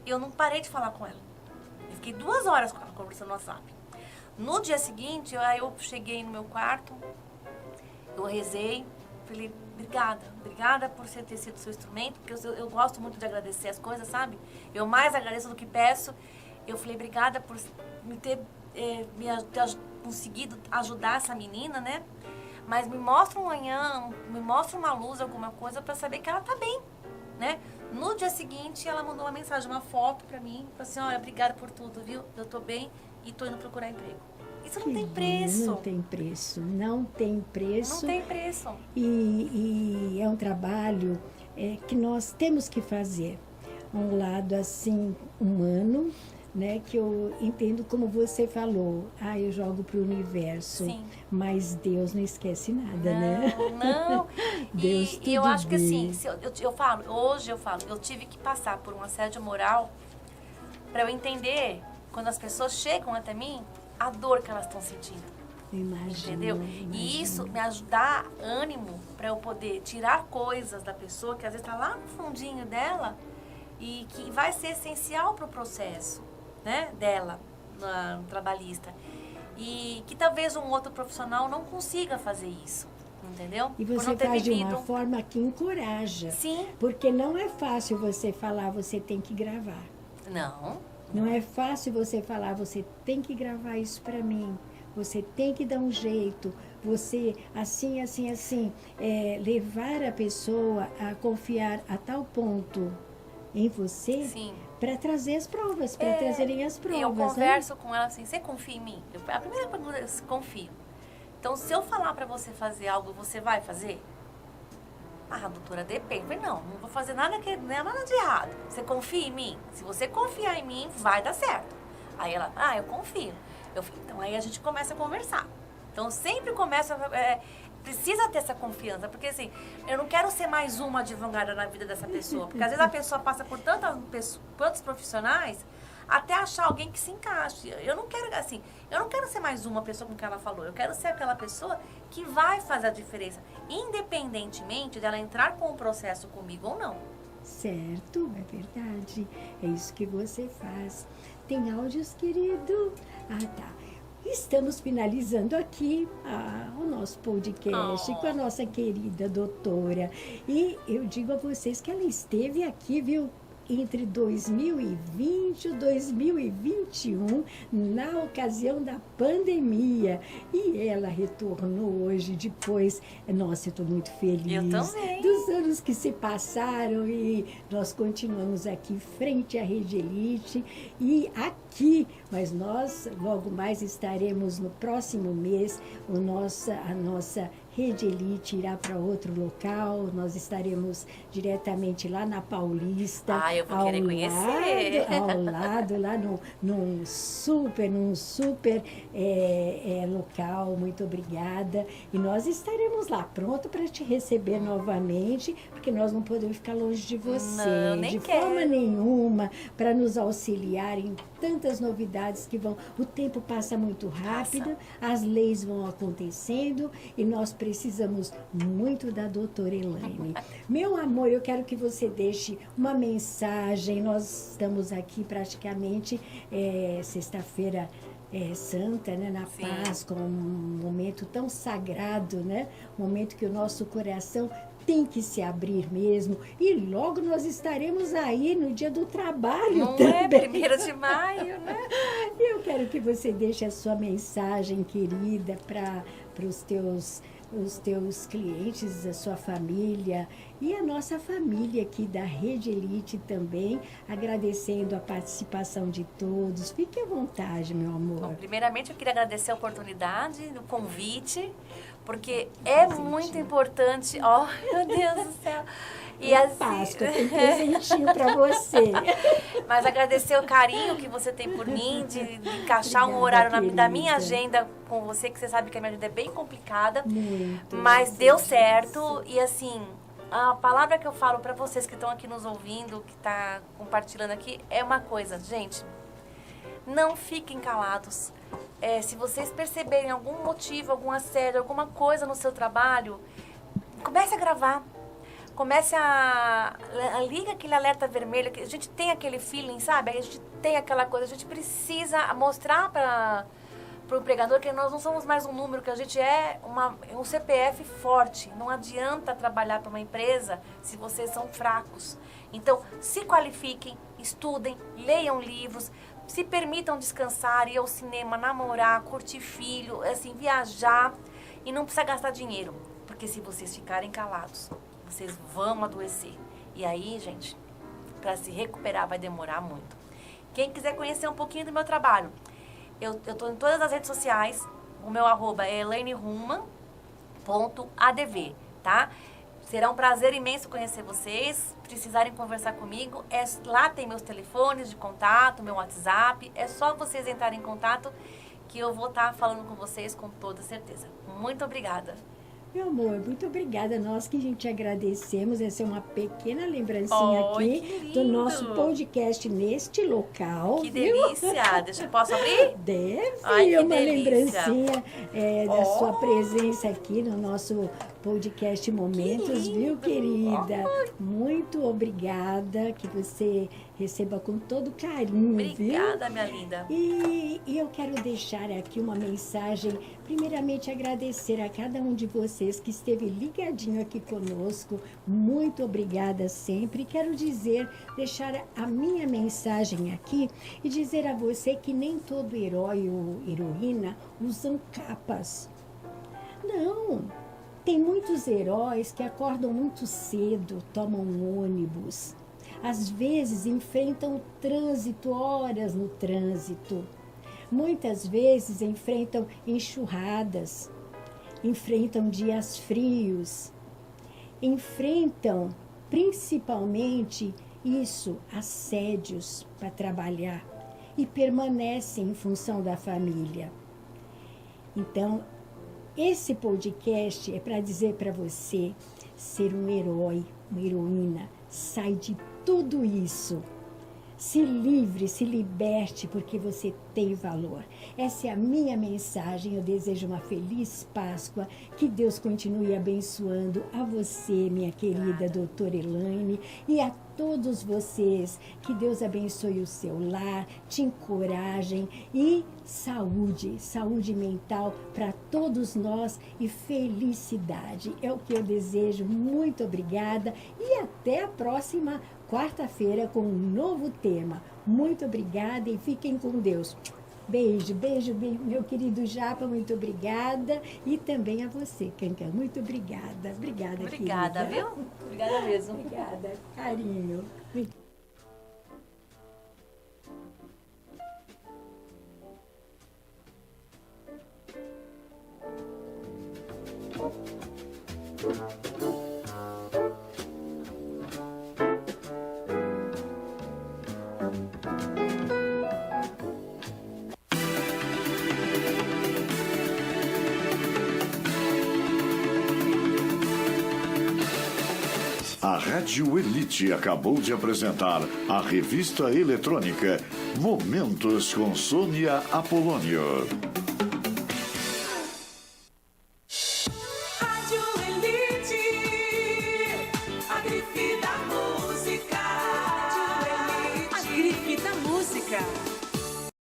eu não parei de falar com ela. Eu fiquei 2 horas com ela conversando no WhatsApp. No dia seguinte, eu cheguei no meu quarto, eu rezei, falei, obrigada por você ter sido seu instrumento, porque eu gosto muito de agradecer as coisas, sabe? Eu mais agradeço do que peço. Eu falei, obrigada por me ter conseguido ajudar essa menina, né? Mas me mostra um manhã, me mostra uma luz, alguma coisa para saber que ela tá bem, né? No dia seguinte, ela mandou uma mensagem, uma foto pra mim, falou assim, olha, obrigada por tudo, viu? Eu tô bem e tô indo procurar emprego. Isso não tem preço. Não tem preço, não tem preço. Não tem preço. E é um trabalho que nós temos que fazer. Um lado, assim, humano, né, que eu entendo como você falou, eu jogo pro universo, sim, mas Deus não esquece nada, né? Não, Deus e eu acho que assim, hoje eu falo, eu tive que passar por um assédio moral para eu entender, quando as pessoas chegam até mim, a dor que elas estão sentindo. Imagino, entendeu? E isso me ajudar ânimo para eu poder tirar coisas da pessoa que às vezes está lá no fundinho dela e que vai ser essencial para o processo, né, dela, no trabalhista. E que talvez um outro profissional não consiga fazer isso, Entendeu? E Por você não ter faz de uma vivido. forma que encoraja. Sim. Porque não é fácil você falar, você tem que gravar. Não. Não é fácil você falar, você tem que gravar isso para mim. Você tem que dar um jeito. Você, assim, levar a pessoa a confiar a tal ponto em você para trazer as provas, para trazerem as provas. Eu converso com ela assim, você confia em mim? A primeira pergunta é, confio. Então, se eu falar para você fazer algo, você vai fazer? Ah, doutora, depende. Eu falei, não vou fazer nada de errado. Você confia em mim? Se você confiar em mim, vai dar certo. Aí ela, eu confio. Eu falei, então aí a gente começa a conversar. Então, sempre começa, precisa ter essa confiança, porque assim, eu não quero ser mais uma advogada na vida dessa pessoa, porque às vezes a pessoa passa por tantos profissionais, até achar alguém que se encaixe. Eu não quero ser mais uma pessoa com que ela falou, eu quero ser aquela pessoa que vai fazer a diferença, independentemente dela entrar com o processo comigo ou não. Certo, é verdade. É isso que você faz. Tem áudios, querido? Ah, tá. Estamos finalizando aqui o nosso podcast com a nossa querida doutora. E eu digo a vocês que ela esteve aqui, viu? Entre 2020 e 2021, na ocasião da pandemia. E ela retornou hoje depois. Nossa, eu estou muito feliz. Eu também. Dos anos que se passaram e nós continuamos aqui frente à Rede Elite e aqui, mas nós logo mais estaremos no próximo mês, a nossa Rede Elite irá para outro local, nós estaremos diretamente lá na Paulista. Eu vou querer conhecer. Ao lado, lá num super local. Muito obrigada. E nós estaremos lá, pronto para te receber novamente, porque nós não podemos ficar longe de você. Não, nem quero. Forma nenhuma, para nos auxiliar em tantas novidades que vão... O tempo passa muito rápido, as leis vão acontecendo e nós precisamos muito da doutora Elaine. Meu amor, eu quero que você deixe uma mensagem. Nós estamos aqui praticamente sexta-feira santa, né, na paz, com um momento tão sagrado, né? Um momento que o nosso coração tem que se abrir mesmo. E logo nós estaremos aí no Dia do Trabalho Não também. 1º de maio, né? Eu quero que você deixe a sua mensagem, querida, para os teus clientes, a sua família e a nossa família aqui da Rede Elite também, agradecendo a participação de todos. Fique à vontade, meu amor. Bom, primeiramente, eu queria agradecer a oportunidade, o convite, porque é muito importante. Oh, meu Deus do céu! E assim... Páscoa, tem presentinho para você. Mas agradecer o carinho que você tem por mim, de encaixar um horário da minha agenda com você, que você sabe que a minha agenda é bem complicada. Muito. Mas deu certo. E assim, a palavra que eu falo para vocês que estão aqui nos ouvindo, que está compartilhando aqui, é uma coisa, gente. Não fiquem calados. Se vocês perceberem algum motivo, algum assédio, alguma coisa no seu trabalho, comece a gravar. Comece liga aquele alerta vermelho, que a gente tem aquele feeling, sabe? A gente tem aquela coisa, a gente precisa mostrar para o empregador que nós não somos mais um número, que a gente é um CPF forte. Não adianta trabalhar para uma empresa se vocês são fracos. Então, se qualifiquem, estudem, leiam livros, se permitam descansar, ir ao cinema, namorar, curtir filho, assim, viajar, e não precisa gastar dinheiro, porque se vocês ficarem calados, vocês vão adoecer. E aí, gente, para se recuperar vai demorar muito. Quem quiser conhecer um pouquinho do meu trabalho, eu estou em todas as redes sociais. O meu @ é elainehuman.adv, tá? Será um prazer imenso conhecer vocês. Precisarem conversar comigo, lá tem meus telefones de contato, meu WhatsApp. É só vocês entrarem em contato que eu vou estar falando com vocês com toda certeza. Muito obrigada. Meu amor, muito obrigada. Nós que a gente agradecemos. Essa é uma pequena lembrancinha aqui do nosso podcast neste local. Que delícia! Posso abrir? Deve. Ai, uma delícia. lembrancinha da sua presença aqui no nosso podcast Momentos, viu, querida? Muito obrigada que você Receba com todo carinho, Obrigada, viu? minha linda. E eu quero deixar aqui uma mensagem, primeiramente agradecer a cada um de vocês que esteve ligadinho aqui conosco. Muito obrigada sempre. Quero deixar a minha mensagem aqui e dizer a você que nem todo herói ou heroína usam capas. Não, tem muitos heróis que acordam muito cedo, tomam um ônibus. Às vezes enfrentam o trânsito, horas no trânsito. Muitas vezes enfrentam enxurradas, enfrentam dias frios, enfrentam principalmente assédios para trabalhar e permanecem em função da família. Então, esse podcast é para dizer para você ser um herói, uma heroína. Sai de tudo isso. Se livre, se liberte, porque você tem valor. Essa é a minha mensagem. Eu desejo uma feliz Páscoa. Que Deus continue abençoando a você, minha querida doutora Elaine, e a todos vocês. Que Deus abençoe o seu lar, te encorajem e saúde mental para todos nós e felicidade. É o que eu desejo. Muito obrigada e até a próxima quarta-feira com um novo tema. Muito obrigada e fiquem com Deus. Beijo, meu querido Japa, muito obrigada. E também a você, Cancan, muito obrigada. Obrigada, Obrigada, querida. viu? Obrigada mesmo. Obrigada, carinho. A Rádio Elite acabou de apresentar a revista eletrônica Momentos com Sônia Apolônio.